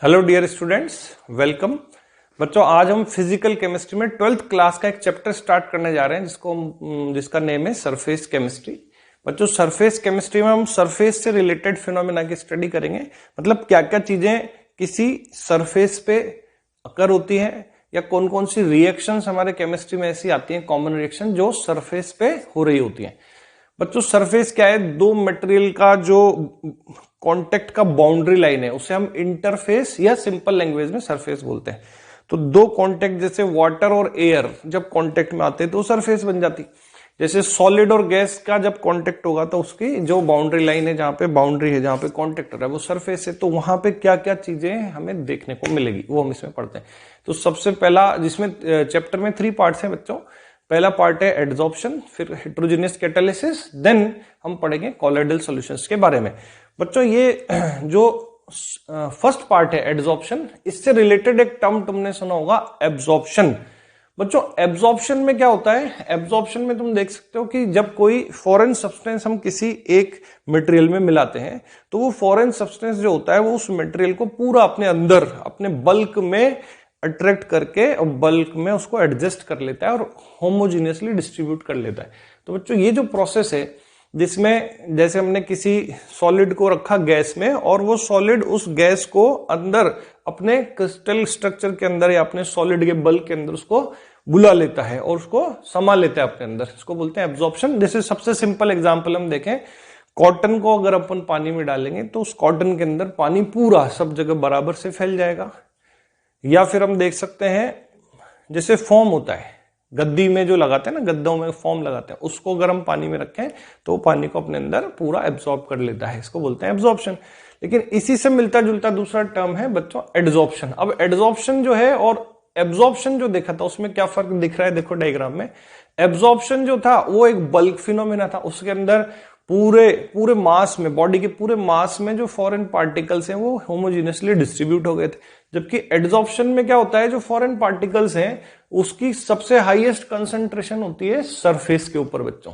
Hello dear students, welcome. बच्चों, आज हम फिजिकल केमिस्ट्री में 12th क्लास का एक चैप्टर स्टार्ट करने जा रहे हैं जिसका नेम है सरफेस केमिस्ट्री। बच्चों, सरफेस केमिस्ट्री में हम सरफेस से रिलेटेड फिनोमेना की स्टडी करेंगे। मतलब क्या क्या चीजें किसी सरफेस पे अकर होती है या कौन कौन सी रिएक्शंस हमारे केमिस्ट्री में ऐसी आती हैं, कॉमन रिएक्शन जो सरफेस पे हो रही होती हैं। बच्चों, सरफेस क्या है? दो मटेरियल का जो कांटेक्ट का बाउंड्री लाइन है उसे हम इंटरफेस या सिंपल लैंग्वेज में सरफेस बोलते हैं। तो दो कांटेक्ट जैसे वाटर और एयर जब कांटेक्ट में आते हैं तो सरफेस बन जाती। जैसे सॉलिड और गैस का जब कांटेक्ट होगा तो उसकी जो बाउंड्री लाइन है, जहां पे बाउंड्री है, जहां पे कांटेक्ट हो रहा है, वो सरफेस है। तो वहां पे क्या क्या चीजें हमें देखने को मिलेगी वो हम इसमें पढ़ते हैं। तो सबसे पहला, जिसमें चैप्टर में 3 पार्ट्स हैं बच्चों। पहला पार्ट है एड्सॉर्प्शन, फिर हेटेरोजेनियस कैटालिसिस, देन हम पढ़ेंगे कॉलोइडल सॉल्यूशंस के बारे में। बच्चों, ये जो फर्स्ट पार्ट है एड्सॉर्प्शन, इससे रिलेटेड एक टर्म तुमने सुना होगा, एब्जॉर्प्शन। बच्चों, एब्जॉर्प्शन में क्या होता है? एब्जॉर्प्शन में तुम देख सकते हो कि जब कोई फॉरेन सब्सटेंस हम किसी एक मटेरियल में मिलाते हैं तो वो फॉरेन सब्सटेंस जो होता है वो उस मटेरियल को पूरा अपने अंदर, अपने बल्क में अट्रैक्ट करके और बल्क में उसको एडजस्ट कर लेता है और होमोजीनियसली डिस्ट्रीब्यूट कर लेता है। तो बच्चों, ये जो प्रोसेस है जिसमें जैसे हमने किसी सॉलिड को रखा गैस में और वो सॉलिड उस गैस को अंदर अपने क्रिस्टल स्ट्रक्चर के अंदर या अपने सॉलिड के बल्क के अंदर उसको बुला लेता है और उसको समा लेता है अपने अंदर, इसको बोलते हैं एब्जॉर्प्शन। जैसे सबसे सिंपल एग्जांपल हम देखें, कॉटन को अगर अपन पानी में डालेंगे तो उस कॉटन के अंदर पानी पूरा सब जगह बराबर से फैल जाएगा। या फिर हम देख सकते हैं जैसे फोम होता है, गद्दी में जो लगाते हैं ना, गद्दों में फोम लगाते हैं, उसको अगर हम पानी में रखें तो पानी को अपने अंदर पूरा एब्जॉर्ब कर लेता है, इसको बोलते हैं एब्जॉर्प्शन। लेकिन इसी से मिलता जुलता दूसरा टर्म है बच्चों एडसॉर्प्शन। अब एडसॉर्प्शन जो है और एब्जॉर्प्शन जो देखा था उसमें क्या फर्क दिख रहा है? देखो डायग्राम में, एब्जॉर्प्शन जो था वो एक बल्क फिनोमेना था, उसके अंदर पूरे मास में, बॉडी के पूरे मास में जो फॉरेन पार्टिकल्स हैं वो होमोजीनियसली डिस्ट्रीब्यूट हो गए थे। जबकि एड्सॉर्प्शन में क्या होता है, जो फॉरेन पार्टिकल्स हैं उसकी सबसे हाईएस्ट कंसंट्रेशन होती है सरफेस के ऊपर। बच्चों,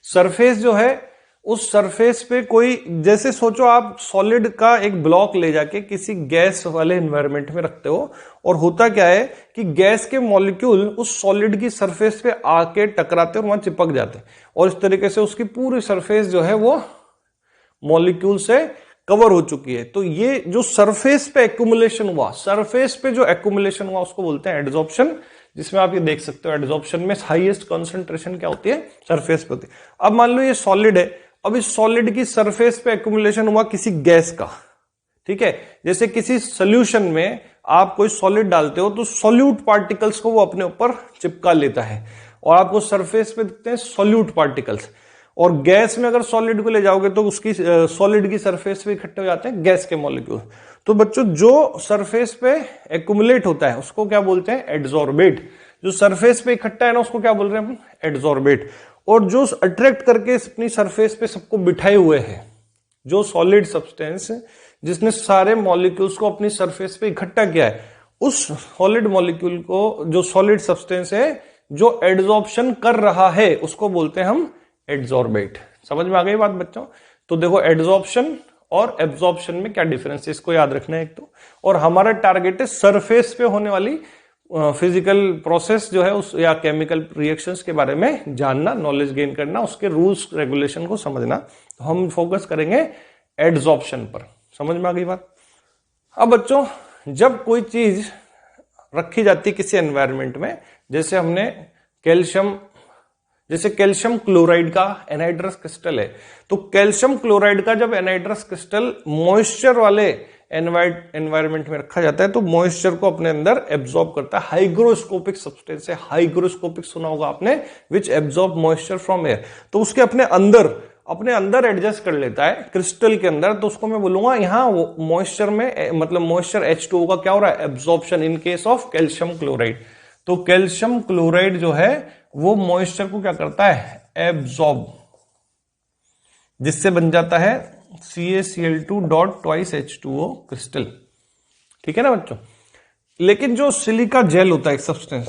सरफेस जो है, उस सरफेस पे कोई, जैसे सोचो आप सॉलिड का एक ब्लॉक ले जाके किसी गैस वाले एनवायरनमेंट में रखते हो और होता क्या है कि गैस के मॉलिक्यूल उस सॉलिड की सरफेस पे आके टकराते और वहां चिपक जाते और इस तरीके से उसकी पूरी सरफेस जो है वो मॉलिक्यूल से कवर हो चुकी है। तो ये जो सरफेस पे एक्यूमुलेशन हुआ, सरफेस पे जो एक्यूमुलेशन हुआ उसको बोलते हैं एड्सॉर्प्शन, जिसमें आप ये देख सकते हो एड्सॉर्प्शन में हाईएस्ट कंसंट्रेशन क्या होती है? सरफेस पे होती है। अब मान लो ये सॉलिड है, अब इस सॉलिड की सरफेस पे एक्यूमुलेशन हुआ किसी गैस का, ठीक है। जैसे किसी सोल्यूशन में आप कोई सॉलिड डालते हो तो सॉल्यूट पार्टिकल्स को वो अपने ऊपर चिपका लेता है और आपको सरफेस पे दिखते हैं सॉल्यूट पार्टिकल्स। और गैस में अगर सॉलिड को ले जाओगे तो उसकी सॉलिड की सरफेस पे इकट्ठे हो जाते हैं गैस के मॉलिक्यूल। तो बच्चों, जो सरफेस पे एक्यूमुलेट होता है उसको क्या बोलते हैं? एडसॉर्बेट। जो सरफेस पे इकट्ठा है ना उसको क्या बोल रहे हैं हम? एडसॉर्बेट। और जो अट्रैक्ट करके अपनी सरफेस पे सबको बिठाए हुए है, जो सॉलिड सब्सटेंस जिसने सारे मॉलिक्यूल्स को अपनी सरफेस पे इकट्ठा किया है, उस सॉलिड मॉलिक्यूल को, जो सॉलिड सब्सटेंस है जो एड्सॉर्प्शन कर रहा है, उसको बोलते हैं हम एडसॉर्बेट। समझ में आ गई बात बच्चों? तो देखो, एड्सॉर्प्शन और एब्जॉर्प्शन में क्या डिफरेंस है, इसको याद रखना है एक तो। और हमारा टारगेट है सरफेस पे होने वाली फिजिकल प्रोसेस जो है उस या केमिकल रिएक्शंस के बारे में जानना, नॉलेज गेन करना, उसके रूल्स रेगुलेशन को समझना। तो हम फोकस करेंगे एड्सॉर्प्शन पर। समझ में आ गई बात? अब बच्चों, जब कोई चीज रखी जाती किसी एनवायरनमेंट में, जैसे हमने कैल्शियम क्लोराइड का एनहाइड्रस क्रिस्टल है, तो कैल्शियम क्लोराइड का जब एनहाइड्रस क्रिस्टल मॉइस्चर वाले एनवायरनमेंट में रखा जाता है तो मॉइस्चर को अपने अंदर एब्जॉर्ब करता है। हाइग्रोस्कोपिक सब्सटेंस है, हाइग्रोस्कोपिक सुना होगा आपने, विच एब्जॉर्ब मॉइस्चर फ्रॉम एयर। तो उसके अपने अंदर एडजस्ट कर लेता है क्रिस्टल के अंदर। तो उसको मैं बोलूंगा यहाँ मॉइस्चर में, मतलब मॉइस्चर H2O का क्या हो रहा है? Absorption in case of calcium chloride. तो कैल्शियम क्लोराइड जो है वो मॉइस्चर को क्या करता है? एब्जॉर्ब, जिससे बन जाता है CaCl2 dot twice H2O crystal. ठीक है ना बच्चों? लेकिन जो सिलिका जेल होता है एक सब्सटेंस,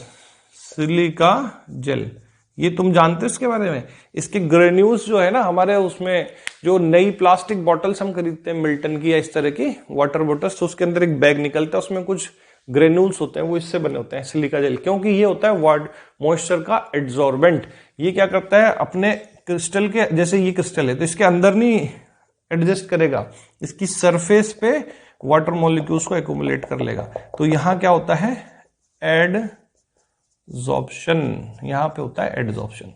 सिलिका जेल, ये तुम जानते हो इसके बारे में? इसके ग्रेन्यूल्स जो है ना हमारे उसमें जो नई प्लास्टिक बॉटल्स हम खरीदते हैं मिल्टन की या इस तरह की वाटर बॉटल्स, तो उसके अंदर एक बैग निकलता है, उसमें कुछ ग्रेन्यूल्स होते हैं, वो इससे बने होते हैं, सिलिका जेल, क्योंकि ये होता है वार्ड मॉइस्चर का एड्सॉर्बेंट। ये क्या करता है, अपने क्रिस्टल के, जैसे ये क्रिस्टल है तो इसके अंदर नहीं एडजस्ट करेगा, इसकी सरफेस पे वाटर मॉलिक्यूल्स को एक्यूमुलेट कर लेगा। तो यहां क्या होता है, एडजॉर्प्शन, यहां पे होता है एडजॉर्प्शन।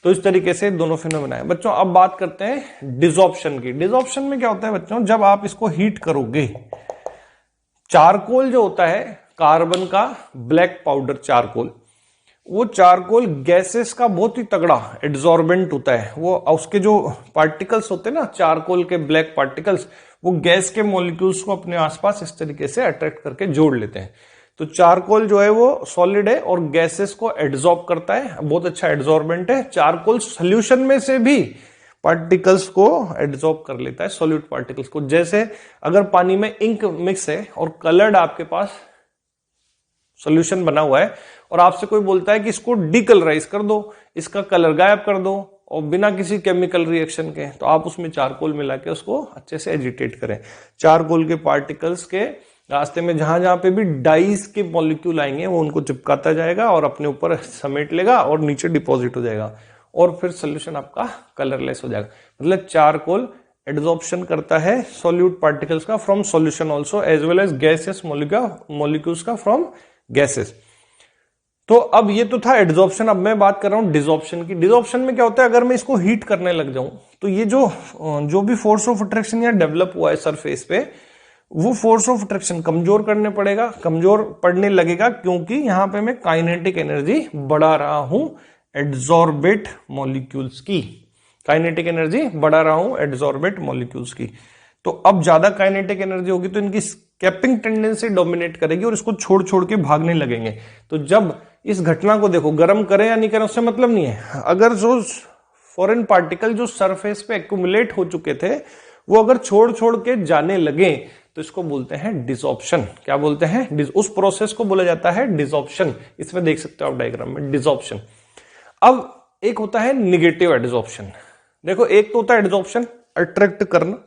तो इस तरीके से दोनों फिनोमेना है। बच्चों अब बात करते हैं डिसॉर्प्शन की। डिसॉर्प्शन में क्या होता है बच्चों, जब आप इसको हीट करोगे, चारकोल जो होता है कार्बन का ब्लैक पाउडर चारकोल, वो चारकोल गैसेस का बहुत ही तगड़ा एड्सॉर्बेंट होता है। वो उसके जो पार्टिकल्स होते हैं ना चारकोल के ब्लैक पार्टिकल्स, वो गैस के मॉलिक्यूल्स को अपने आसपास इस तरीके से अट्रैक्ट करके जोड़ लेते हैं। तो चारकोल जो है वो सॉलिड है और गैसेस को एड्सॉर्ब करता है, बहुत अच्छा एड्सॉर्बेंट है। चारकोल सोल्यूशन में से भी पार्टिकल्स को एड्सॉर्ब कर लेता है, सॉलिड पार्टिकल्स को। जैसे अगर पानी में इंक मिक्स है और कलर्ड आपके पास सॉल्यूशन बना हुआ है और आपसे कोई बोलता है कि इसको डीकलराइज कर दो, इसका कलर गायब कर दो, और बिना किसी केमिकल रिएक्शन के, तो आप उसमें चारकोल मिला के उसको अच्छे से एजिटेट करें। चारकोल के पार्टिकल्स के रास्ते में जहां जहां पे भी डाइस के मॉलिक्यूल आएंगे वो उनको चिपकाता जाएगा और अपने ऊपर समेट लेगा और नीचे डिपॉजिट हो जाएगा, और फिर सोल्यूशन आपका कलरलेस हो जाएगा। मतलब चारकोल एड्सॉर्प्शन करता है सॉल्यूट पार्टिकल्स का from solution also, as well as gases molecules का फ्रॉम गैसेस। तो अब ये तो था एड्सॉर्प्शन। अब मैं बात कर रहा हूं डिसॉर्प्शन की। डिसॉर्प्शन में क्या होता है, अगर मैं इसको हीट करने लग जाऊं तो ये जो भी फोर्स ऑफ अट्रैक्शन यहाँ डेवलप हुआ है सरफेस पे, वो फोर्स ऑफ अट्रैक्शन कमजोर करने पड़ेगा, कमजोर पड़ने लगेगा, क्योंकि यहां पे मैं काइनेटिक एनर्जी बढ़ा रहा हूं एड्सॉर्बेट मॉलिक्यूल्स की, काइनेटिक एनर्जी बढ़ा रहा हूं एड्सॉर्बेट मॉलिक्यूल्स की। तो अब ज्यादा काइनेटिक एनर्जी होगी तो इनकी स्केपिंग टेंडेंसी डोमिनेट करेगी और इसको छोड़ छोड़ के भागने लगेंगे। तो जब इस घटना को देखो, गर्म करें या नहीं करें उससे मतलब नहीं है, अगर जो फॉरेन पार्टिकल जो सरफेस पे एक्यूमुलेट हो चुके थे वो अगर छोड़ छोड़ के जाने लगे तो इसको बोलते हैं डिसॉर्प्शन। क्या बोलते हैं, उस प्रोसेस को बोला जाता है डिसॉर्प्शन। इसमें देख सकते हो आप डायग्राम में डिसॉर्प्शन। अब एक होता है निगेटिव एड्सॉर्प्शन। देखो एक तो होता है एड्सॉर्प्शन, अट्रैक्ट करना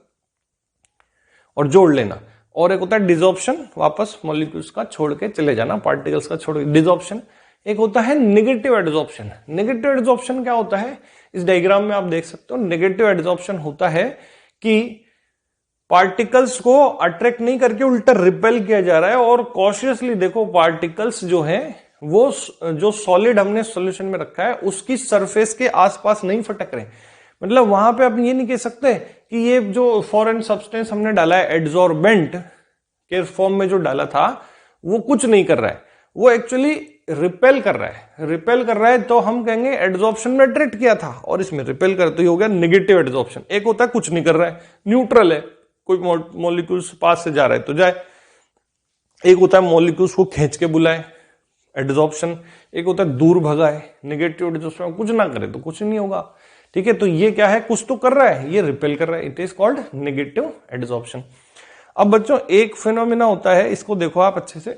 और जोड़ लेना, और एक होता है डिसॉर्प्शन, वापस मॉलिक्यूल्स का छोड़ के चले जाना, पार्टिकल्स का छोड़ के, डिसॉर्प्शन। एक होता है नेगेटिव एड्सॉर्प्शन। नेगेटिव एड्सॉर्प्शन क्या होता है, इस डायग्राम में आप देख सकते हो। नेगेटिव एड्सॉर्प्शन होता है कि पार्टिकल्स को अट्रैक्ट नहीं करके उल्टा रिपेल किया जा रहा है, और कॉशियसली देखो पार्टिकल्स जो है वो जो सॉलिड हमने सॉल्यूशन में रखा है उसकी सरफेस के आसपास नहीं फटक रहे। मतलब वहां पे आप ये नहीं कह सकते कि ये जो फॉरेन सब्सटेंस हमने डाला है एड्सॉर्बेंट के फॉर्म में जो डाला था वो कुछ नहीं कर रहा है, वो एक्चुअली रिपेल कर रहा है। रिपेल कर रहा है तो हम कहेंगे एड्सॉर्प्शन में अट्रैक्ट किया था और इसमें रिपेल कर, तो ये हो गया नेगेटिव एड्सॉर्प्शन। एक होता है कुछ नहीं कर रहा है, न्यूट्रल है, कोई मॉलिक्यूल्स पास से जा रहा है तो जाए। एक होता है मॉलिक्यूल्स को खींच के बुलाए, एड्सॉर्प्शन। एक होता है दूर भगाए, नेगेटिव एड्सॉर्प्शन, कुछ ना करे तो कुछ नहीं होगा। ठीक है, तो ये क्या है, कुछ तो कर रहा है, ये रिपेल कर रहा है, it is called negative adsorption. अब बच्चों एक फिनोमिना होता है, इसको देखो आप अच्छे से।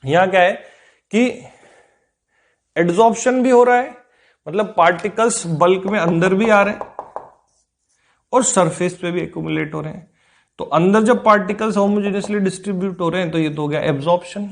यहां क्या है कि एड्सॉर्प्शन भी हो रहा है, मतलब पार्टिकल्स बल्क में अंदर भी आ रहे हैं और सरफेस पे भी एक्यूमुलेट हो रहे हैं। तो अंदर जब पार्टिकल्स होमोजेनियसली डिस्ट्रीब्यूट हो रहे हैं तो ये तो हो गया एब्जॉर्प्शन,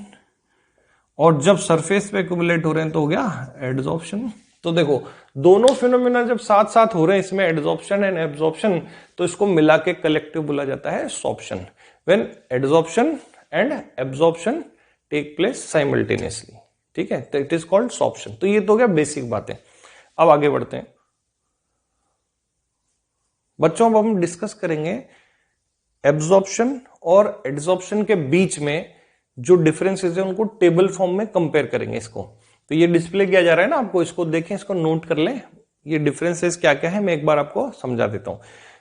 और जब सरफेस पे एक्यूमुलेट हो रहे हैं तो हो गया एड्सॉर्प्शन। तो देखो दोनों फिनोमिना जब साथ साथ हो रहे हैं, इसमें एड्सॉर्प्शन एंड एब्जॉर्प्शन, तो इसको मिला के कलेक्टिव बोला जाता है sorption, when adsorption and absorption take place simultaneously. ठीक है, तो इट इज कॉल्ड सॉर्प्शन। तो ये तो हो गया बेसिक बातें। अब आगे बढ़ते हैं बच्चों। अब हम डिस्कस करेंगे एब्जॉर्प्शन और एड्सॉर्प्शन के बीच में जो डिफरेंसेस है उनको टेबल फॉर्म में कंपेयर करेंगे इसको। तो ये डिस्प्ले किया जा रहा है ना आपको, इसको देखें, इसको नोट कर लें, ये डिफरेंसेस क्या क्या है मैं एक बार आपको समझा देता हूं।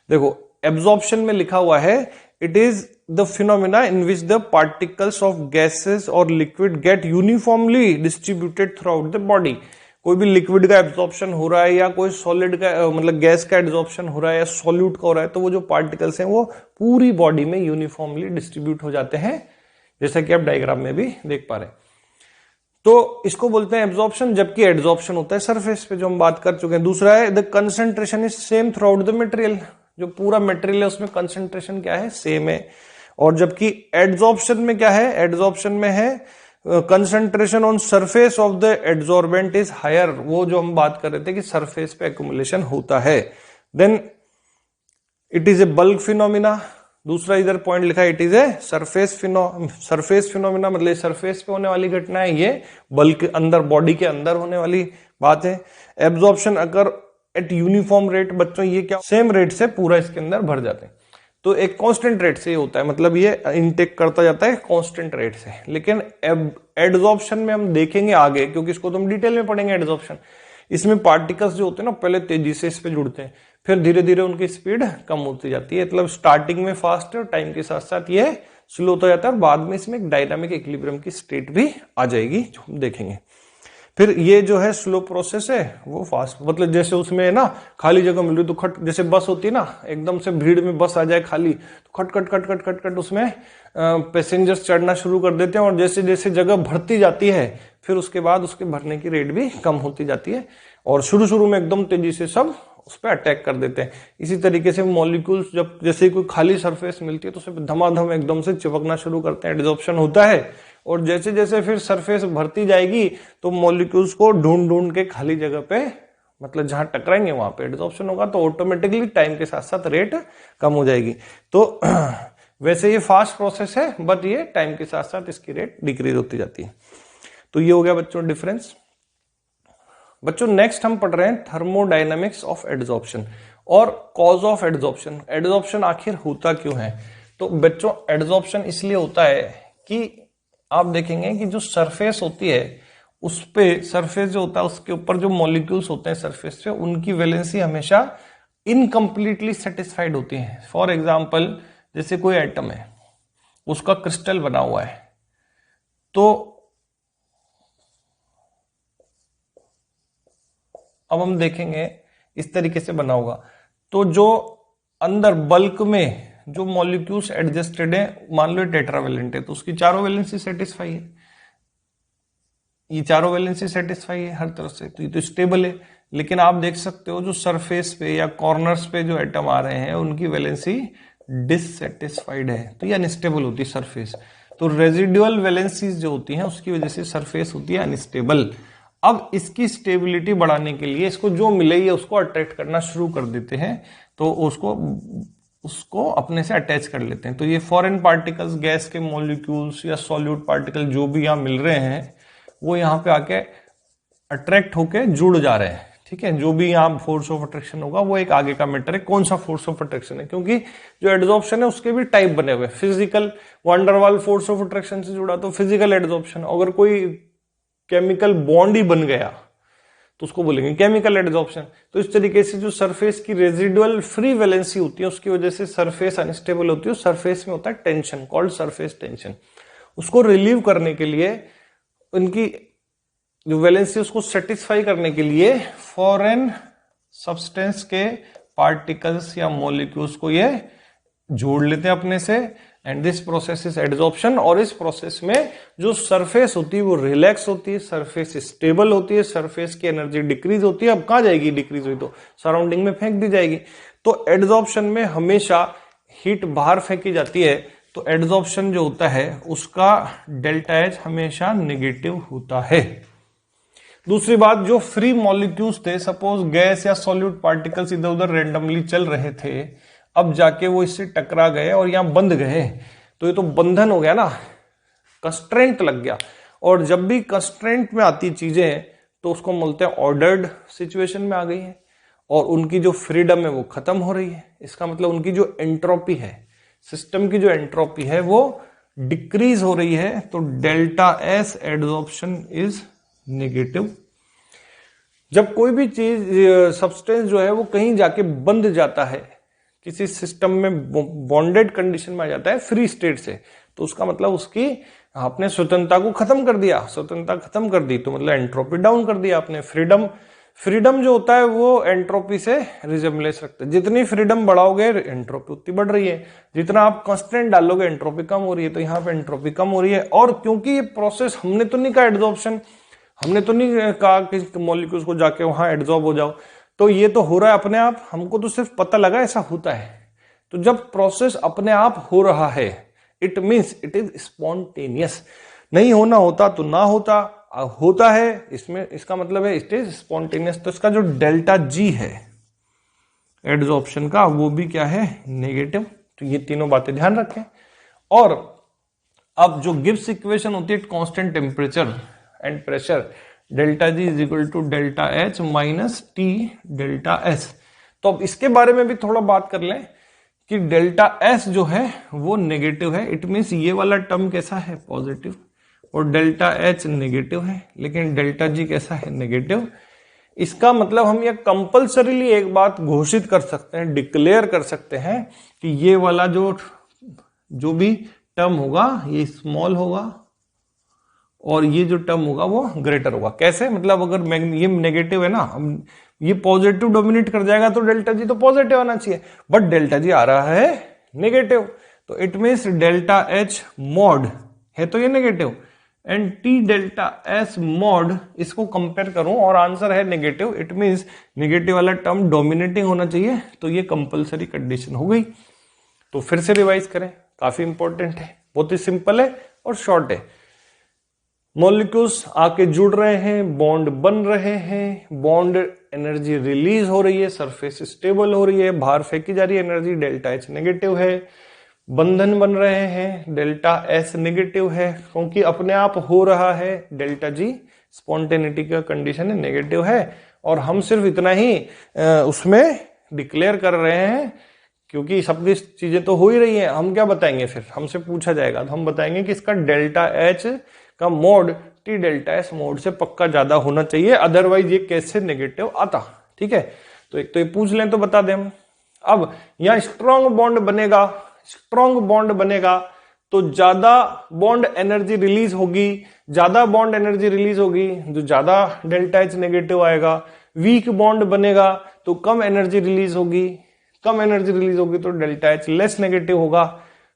देखो एब्जॉर्प्शन में लिखा हुआ है it is the phenomena in which the particles of gases और liquid get uniformly distributed throughout the body. कोई भी लिक्विड का एब्जॉर्प्शन हो रहा है या कोई सॉलिड का मतलब गैस का एब्जॉर्प्शन हो रहा है या सॉल्यूट का हो रहा है, तो वो जो पार्टिकल्स हैं वो पूरी बॉडी में यूनिफॉर्मली डिस्ट्रीब्यूट हो जाते हैं, जैसा कि आप डायग्राम में भी देख पा रहे हैं। तो इसको बोलते हैं एब्जॉर्प्शन, जबकि एडजॉर्प्शन होता है सरफेस पे, जो हम बात कर चुके हैं। दूसरा है the concentration is same through out the material, जो पूरा मटेरियल है उसमें कंसंट्रेशन क्या है, सेम है। और जबकि एडजॉर्प्शन में क्या है, एडजॉर्प्शन में है concentration on surface of the adsorbent is higher, वो जो हम बात कर रहे थे कि सरफेस पे एक्यूमुलेशन होता है। Then it is a bulk phenomena, दूसरा इधर पॉइंट लिखा है it is a surface phenomena, मतलब सरफेस पे होने वाली घटना है, ये बल्क अंदर बॉडी के अंदर होने वाली बात है। एब्जॉर्प्शन अगर एट यूनिफॉर्म रेट, बच्चों ये क्या सेम रेट से पूरा इसके अंदर भर जाते हैं, तो एक कांस्टेंट रेट से होता है, मतलब ये इनटेक करता जाता है कांस्टेंट रेट से। लेकिन एडजॉर्प्शन में हम देखेंगे आगे, क्योंकि इसको तो हम डिटेल में पढ़ेंगे एडजॉर्प्शन, इसमें पार्टिकल्स जो होते हैं ना पहले तेजी से इस पे जुड़ते हैं, फिर धीरे धीरे उनकी स्पीड कम होती जाती है, मतलब स्टार्टिंग में फास्ट है और टाइम के साथ साथ ये स्लो होता जाता है, और बाद में इसमें एक डायनामिक इक्विलिब्रियम की स्टेट भी आ जाएगी, जो हम देखेंगे। फिर ये जो है स्लो प्रोसेस है वो फास्ट, मतलब जैसे उसमें ना खाली जगह मिल रही तो खट, जैसे बस होती है ना, एकदम से भीड़ में बस आ जाए खाली तो खट खट खट खट खट खट उसमें पैसेंजर्स चढ़ना शुरू कर देते हैं, और जैसे जैसे जगह भरती जाती है फिर उसके बाद उसके भरने की रेट भी कम होती जाती है, और शुरू में एकदम तेजी से सब उस पर अटैक कर देते हैं। इसी तरीके से मॉलिक्यूल्स जब जैसे कोई खाली सरफेस मिलती है तो उसे धमाधम एकदम से चिपकना शुरू करते हैं, एडजॉर्प्शन होता है। और जैसे जैसे फिर सरफेस भरती जाएगी तो मॉलिक्यूल्स को ढूंढ ढूंढ के खाली जगह पे, मतलब जहां टकराएंगे वहां पे एडजॉर्प्शन होगा, तो ऑटोमेटिकली टाइम के साथ साथ रेट कम हो जाएगी। तो वैसे ये फास्ट प्रोसेस है, बट ये टाइम के साथ साथ इसकी रेट डिक्रीज होती जाती है। तो ये हो गया बच्चों डिफरेंस। बच्चों नेक्स्ट हम पढ़ रहे हैं थर्मोडायनेमिक्स ऑफ एडजॉर्प्शन और कॉज ऑफ एडजॉर्प्शन। एडजॉर्प्शन आखिर होता क्यों है? तो बच्चों एडजॉर्प्शन इसलिए होता है कि आप देखेंगे कि जो सरफेस होती है उस पे, सरफेस जो होता है उसके ऊपर जो मॉलिक्यूल्स होते हैं सरफेस पे, उनकी वैलेंसी हमेशा इनकम्प्लीटली सेटिस्फाइड होती है। फॉर एग्जाम्पल जैसे कोई एटम है, उसका क्रिस्टल बना हुआ है, तो अब हम देखेंगे इस तरीके से बना होगा, तो जो अंदर बल्क में जो मॉलिक्यूल्स एडजस्टेड है, मान लो टेट्रावेलेंट है तो उसकी चारों वैलेंसी सेटिस्फाई है, ये चारों वैलेंसी सेटिस्फाई है हर तरफ से, तो ये तो स्टेबल है। लेकिन आप देख सकते हो जो सरफेस पे या कॉर्नर्स पे जो एटम आ रहे हैं उनकी वैलेंसी डिससेटिस्फाइड है, तो ये अनस्टेबल होती है सरफेस। तो रेजिडुअल वैलेंसीज जो होती हैं उसकी वजह से सरफेस होती है अनस्टेबल। अब इसकी स्टेबिलिटी बढ़ाने के लिए इसको जो मिले ये उसको अट्रैक्ट करना शुरू कर देते हैं, तो उसको अपने से अटैच कर लेते हैं। तो ये फॉरेन पार्टिकल्स, गैस के मॉलिक्यूल्स या सॉल्यूट पार्टिकल जो भी यहाँ मिल रहे हैं वो यहाँ पे आके अट्रैक्ट होके जुड़ जा रहे हैं, ठीक है। जो भी यहाँ फोर्स ऑफ अट्रैक्शन होगा वो एक आगे का मैटर है, कौन सा फोर्स ऑफ अट्रैक्शन है, क्योंकि जो एडजॉर्प्शन है उसके भी टाइप बने हुए, physical van der Waals force of attraction से जुड़ा तो फिजिकल एडजॉर्प्शन, अगर कोई केमिकल बॉन्ड ही बन गया तो उसको बोलेंगे केमिकल एडजॉर्प्शन। तो इस तरीके से जो सरफेस की रेजिडुअल फ्री वैलेंसी होती है उसकी वजह से सरफेस अनस्टेबल होती है, सरफेस में होता है टेंशन कॉल्ड सरफेस टेंशन। उसको रिलीव करने के लिए, उनकी जो वैलेंसी उसको सेटिस्फाई करने के लिए फॉरेन सब्सटेंस के पार्टिकल्स या मॉलिक्यूल्स को ये जोड़ लेते हैं अपने से, and this process is adsorption. और इस प्रोसेस में जो सरफेस होती है वो रिलैक्स होती है, सरफेस स्टेबल होती है, सरफेस की एनर्जी डिक्रीज होती है। अब कहां जाएगी डिक्रीज हुई तो सराउंडिंग में फेंक दी जाएगी। तो एडजॉर्प्शन में हमेशा हीट बाहर फेंकी जाती है, तो एडजॉर्प्शन जो होता है उसका डेल्टा एच हमेशा नेगेटिव होता है। दूसरी बात, जो फ्री मॉलिक्यूल्स थे, सपोज गैस या सॉल्यूट पार्टिकल्स इधर उधर रेंडमली चल रहे थे, अब जाके वो इससे टकरा गए और यहां बंध गए, तो ये तो बंधन हो गया ना, कंस्ट्रेंट लग गया। और जब भी कंस्ट्रेंट में आती चीजें तो उसको बोलते हैं ऑर्डर्ड सिचुएशन में आ गई है, और उनकी जो फ्रीडम है वो खत्म हो रही है। इसका मतलब उनकी जो एंट्रोपी है, सिस्टम की जो एंट्रोपी है वो डिक्रीज हो रही है, तो delta S adsorption is negative. जब कोई भी चीज सब्सटेंस जो है वो कहीं जाके बंध जाता है, किसी सिस्टम में बॉन्डेड कंडीशन में आ जाता है फ्री स्टेट से, तो उसका मतलब उसकी आपने स्वतंत्रता को खत्म कर दिया, स्वतंत्रता खत्म कर दी, तो मतलब एंट्रोपी डाउन कर दिया आपने, फ्रीडम जो होता है वो एंट्रोपी से रिजेम्बलेंस रखता है। जितनी फ्रीडम बढ़ाओगे एंट्रोपी उतनी बढ़ रही है, जितना आप कांस्टेंट डालोगे एंट्रोपी कम हो रही है। तो यहाँ पे एंट्रोपी कम हो रही है। और क्योंकि ये प्रोसेस हमने तो नहीं कहा एडजॉर्प्शन, हमने तो नहीं कहा कि मॉलिक्यूल्स को जाके वहां एडजॉर्ब हो जाओ, तो ये तो हो रहा है अपने आप, हमको तो सिर्फ पता लगा ऐसा होता है। तो जब प्रोसेस अपने आप हो रहा है it means it is spontaneous. नहीं होना होता तो ना होता, होता है इसमें, इसका मतलब है इट इज स्पॉन्टेनियस। तो इसका जो डेल्टा जी है एडजॉर्प्शन का वो भी क्या है, नेगेटिव। तो ये तीनों बातें ध्यान रखें। और अब जो गिब्स इक्वेशन होती है constant temperature and pressure, delta G is equal to delta H minus T delta S. तो अब इसके बारे में भी थोड़ा बात कर लें कि डेल्टा एस जो है वो नेगेटिव है। इट मीन्स ये वाला टर्म कैसा है, पॉजिटिव, और डेल्टा एच नेगेटिव है, लेकिन डेल्टा जी कैसा है, नेगेटिव। इसका मतलब हम ये कंपल्सरीली एक बात घोषित कर सकते हैं, डिक्लेयर कर सकते हैं कि ये वाला जो भी टर्म होगा ये स्मॉल होगा और ये जो टर्म होगा वो ग्रेटर होगा। कैसे, मतलब अगर ये नेगेटिव है ना, ये पॉजिटिव डोमिनेट कर जाएगा तो डेल्टा जी तो पॉजिटिव आना चाहिए, बट डेल्टा जी आ रहा है नेगेटिव। तो it means delta H mod है तो ये negative, and T delta S mod, इसको कंपेयर करूं और आंसर है नेगेटिव। इट मीन्स नेगेटिव वाला टर्म डोमिनेटिंग होना चाहिए। तो ये कंपल्सरी कंडीशन हो गई। तो फिर से रिवाइज करें, काफी इंपॉर्टेंट है, बहुत ही सिंपल है और शॉर्ट है। मॉलिक्यूल्स आके जुड़ रहे हैं, बॉन्ड बन रहे हैं, बॉन्ड एनर्जी रिलीज हो रही है, सरफेस स्टेबल हो रही है, बाहर फेंकी जा रही है एनर्जी, डेल्टा एच नेगेटिव है। बंधन बन रहे हैं, डेल्टा एस नेगेटिव है क्योंकि अपने आप हो रहा है, डेल्टा जी स्पॉन्टेनिटी का कंडीशन है, नेगेटिव है। और हम सिर्फ इतना ही उसमें डिक्लेयर कर रहे हैं क्योंकि सब चीजें तो हो ही रही हैं। हम क्या बताएंगे, फिर हमसे पूछा जाएगा तो हम बताएंगे कि इसका डेल्टा एच का mode T delta S mode से पक्का ज्यादा होना चाहिए, अदरवाइज ये कैसे नेगेटिव आता। ठीक है, तो एक तो ये पूछ लें तो बता दें हम। अब यहां स्ट्रॉन्ग बॉन्ड बनेगा, स्ट्रॉन्ग बॉन्ड बनेगा तो ज्यादा बॉन्ड एनर्जी रिलीज होगी, ज्यादा बॉन्ड एनर्जी रिलीज होगी जो ज्यादा डेल्टा एच नेगेटिव आएगा। वीक बॉन्ड बनेगा तो कम एनर्जी रिलीज होगी, कम एनर्जी रिलीज होगी तो डेल्टा एच लेस नेगेटिव होगा।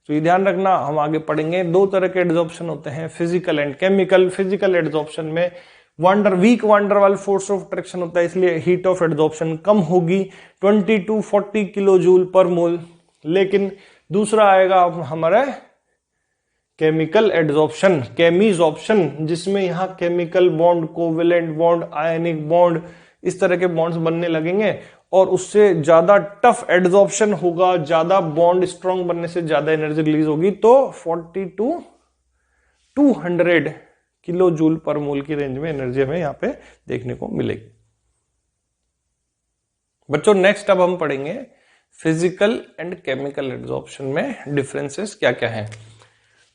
तो ये ध्यान रखना, हम आगे पढ़ेंगे। दो तरह के एडजॉर्प्शन होते हैं, physical and chemical. Physical adsorption में weak van der Waal force of attraction होता है, इसलिए हीट ऑफ एडजॉर्प्शन कम होगी 20 to 40 किलो जूल पर मोल। लेकिन दूसरा आएगा हमारा केमिकल एडजॉर्प्शन, केमिजॉर्प्शन, जिसमें यहां chemical bond, covalent bond, ionic bond, इस तरह के बॉन्ड्स बनने लगेंगे और उससे ज्यादा टफ एडजॉर्प्शन होगा, ज्यादा बॉन्ड स्ट्रॉन्ग बनने से ज्यादा एनर्जी रिलीज होगी। तो 40 to 200 किलो जूल पर मोल की रेंज में एनर्जी हमें यहां पे देखने को मिलेगी। बच्चों नेक्स्ट अब हम पढ़ेंगे फिजिकल एंड केमिकल एडजॉर्प्शन में डिफरेंसेस क्या क्या हैं।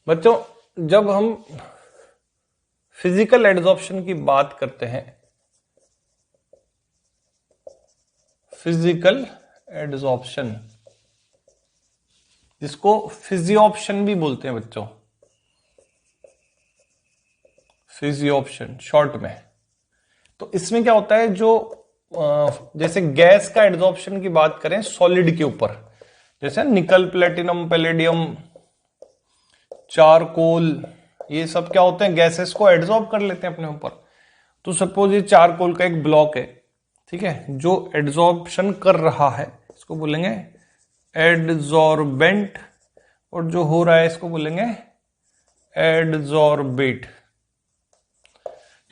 बच्चों जब हम फिजिकल एडजॉर्प्शन की बात करते हैं, फिजिकल एडजॉर्प्शन जिसको फिजियोप्शन भी बोलते हैं बच्चों, फिजियोप्शन शॉर्ट में। तो इसमें क्या होता है, जो जैसे गैस का एडजॉर्प्शन की बात करें सॉलिड के ऊपर, जैसे निकल, प्लेटिनम, पैलेडियम, चारकोल, ये सब क्या होते हैं, गैसेस को एडजॉर्ब कर लेते हैं अपने ऊपर। तो सपोज ये चारकोल का एक ब्लॉक है, ठीक है, जो एडजॉर्प्शन कर रहा है इसको बोलेंगे एडजॉर्बेंट, और जो हो रहा है इसको बोलेंगे एडजॉर्बेट।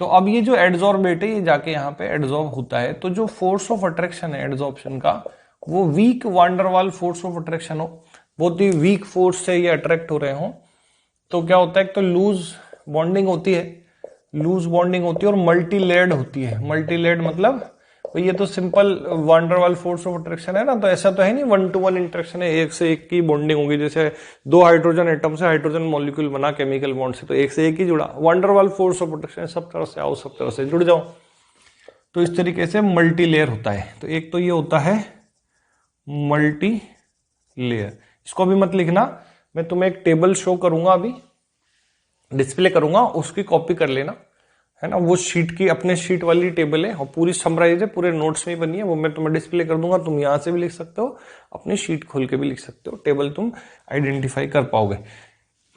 तो अब ये जो एडजॉर्बेट है ये जाके यहाँ पे एडजॉर्ब होता है। तो जो फोर्स ऑफ अट्रैक्शन है एडजॉर्प्शन का, वो weak van der Waal force of attraction हो, बहुत ही वीक फोर्स से ये अट्रैक्ट हो रहे हो। तो क्या होता है, तो लूज बॉन्डिंग होती है, लूज बॉन्डिंग होती है और मल्टी लेयर्ड होती है। मल्टी लेयर्ड मतलब तो ये तो simple van der Waal force of attraction है ना, तो ऐसा तो है नहीं 1-to-1 इंटरेक्शन है, एक से एक की बॉन्डिंग होगी। जैसे दो हाइड्रोजन एटम से हाइड्रोजन मॉलिक्यूल बना केमिकल बॉन्ड से, तो एक से एक ही जुड़ा। वांडरवाल फोर्स ऑफ अट्रैक्शन सब तरह से आओ, सब तरह से जुड़ जाओ। तो इस तरीके से मल्टी लेयर होता है। तो एक तो ये होता है मल्टी लेयर, इसको अभी मत लिखना, मैं तुम्हें एक टेबल शो करूंगा, अभी डिस्प्ले करूंगा, उसकी कॉपी कर लेना। है ना, वो शीट की अपने शीट वाली टेबल है और पूरी समराइज है, पूरे नोट्स में बनी है, वो मैं तुम्हें डिस्प्ले कर दूंगा, तुम यहाँ से भी लिख सकते हो, अपनी शीट खोल के भी लिख सकते हो, टेबल तुम आइडेंटिफाई कर पाओगे।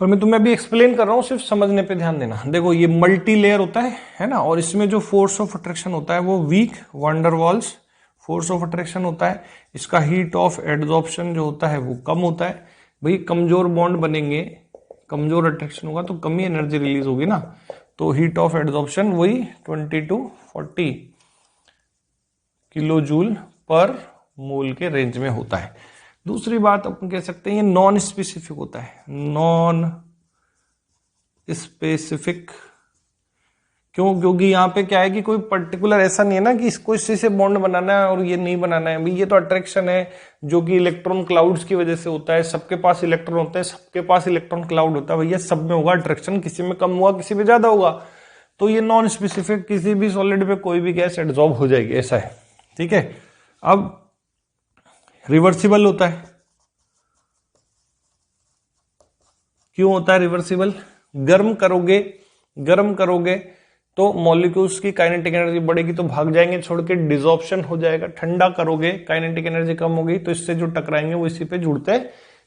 पर मैं तुम्हें अभी एक्सप्लेन कर रहा हूँ, सिर्फ समझने पे ध्यान देना। देखो ये मल्टी लेयर होता है ना, और इसमें जो फोर्स ऑफ अट्रैक्शन होता है वो weak van der Waals force of attraction होता है। इसका हीट ऑफ एड्सॉर्प्शन जो होता है वो कम होता है। भाई कमजोर बॉन्ड बनेंगे, कमजोर अट्रैक्शन होगा तो कम ही एनर्जी रिलीज होगी ना, तो हीट ऑफ एड्सॉर्प्शन वही 20 to 40 किलो जूल पर मोल के रेंज में होता है। दूसरी बात अपन कह सकते हैं ये नॉन स्पेसिफिक होता है, नॉन स्पेसिफिक। क्यों? क्योंकि यहाँ पे क्या है कि कोई पर्टिकुलर ऐसा नहीं है ना कि इसको इसी से बॉन्ड बनाना है और ये नहीं बनाना है। भाई ये तो अट्रैक्शन है जो कि इलेक्ट्रॉन क्लाउड्स की वजह से होता है, सबके पास इलेक्ट्रॉन होता है, सबके पास इलेक्ट्रॉन क्लाउड होता है, भैया सब में होगा अट्रैक्शन, किसी में कम होगा किसी में ज्यादा होगा। तो ये नॉन स्पेसिफिक, किसी भी सॉलिड पे कोई भी गैस एब्जॉर्ब हो जाएगी, ऐसा है, ठीक है। अब रिवर्सिबल होता है। क्यों होता है रिवर्सिबल? गर्म करोगे तो मॉलिक्यूल्स की काइनेटिक एनर्जी बढ़ेगी तो भाग जाएंगे छोड़ के, डिसॉर्प्शन हो जाएगा। ठंडा करोगे काइनेटिक एनर्जी कम होगी तो इससे जो टकराएंगे वो इसी पे जुड़ते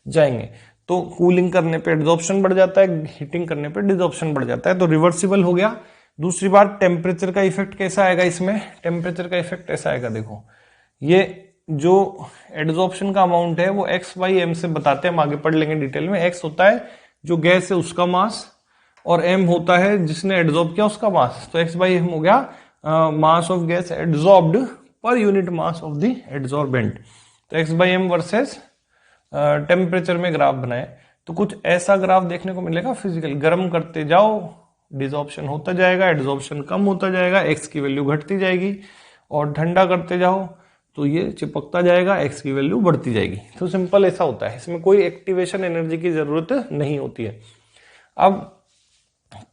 जाएंगे। तो कूलिंग करने पे एब्जॉर्प्शन बढ़ जाता है, हीटिंग करने पे डिसॉर्प्शन बढ़ जाता है, तो रिवर्सिबल हो गया। दूसरी बात टेम्परेचर का इफेक्ट कैसा आएगा इसमें? टेम्परेचर का इफेक्ट ऐसा आएगा, देखो ये जो एड्सॉर्प्शन का अमाउंट है वो x/m से बताते हैं, हम आगे पढ़ लेंगे डिटेल में। x होता है जो गैस है उसका मास और m होता है जिसने एड्सॉर्ब किया उसका मास, तो x/m हो गया mass of gas adsorbed per unit mass of the adsorbent. तो x/m वर्सेस टेम्परेचर में ग्राफ बनाए तो कुछ ऐसा ग्राफ देखने को मिलेगा फिजिकल। गर्म करते जाओ डिसॉर्प्शन होता जाएगा, एड्सॉर्प्शन कम होता जाएगा, x की वैल्यू घटती जाएगी, और ठंडा करते जाओ तो ये चिपकता जाएगा, x की वैल्यू बढ़ती जाएगी। तो सिंपल ऐसा होता है, इसमें कोई एक्टिवेशन एनर्जी की जरूरत नहीं होती है। अब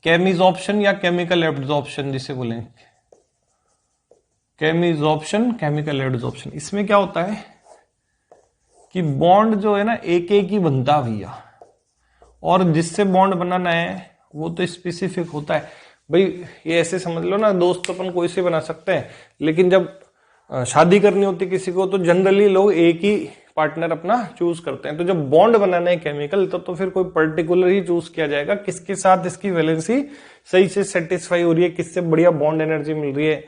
केमिजॉर्प्शन या केमिकल एब्जॉर्प्शन जिसे बोलें, केमिजॉर्प्शन केमिकल एब्जॉर्प्शन, इसमें क्या होता है कि बॉन्ड जो है ना एक एक ही बनता है भैया, और जिससे बॉन्ड बनाना है वो तो स्पेसिफिक होता है। भाई ये ऐसे समझ लो ना, दोस्त तो अपन कोई से बना सकते हैं, लेकिन जब शादी करनी होती किसी को तो जनरली लोग एक ही पार्टनर अपना चूज करते हैं। तो जब बॉन्ड बनाना है केमिकल तो फिर कोई पर्टिकुलर ही चूज किया जाएगा, किसके साथ इसकी वैलेंसी सही से सेटिस्फाई हो रही है, किससे बढ़िया बॉन्ड एनर्जी मिल रही है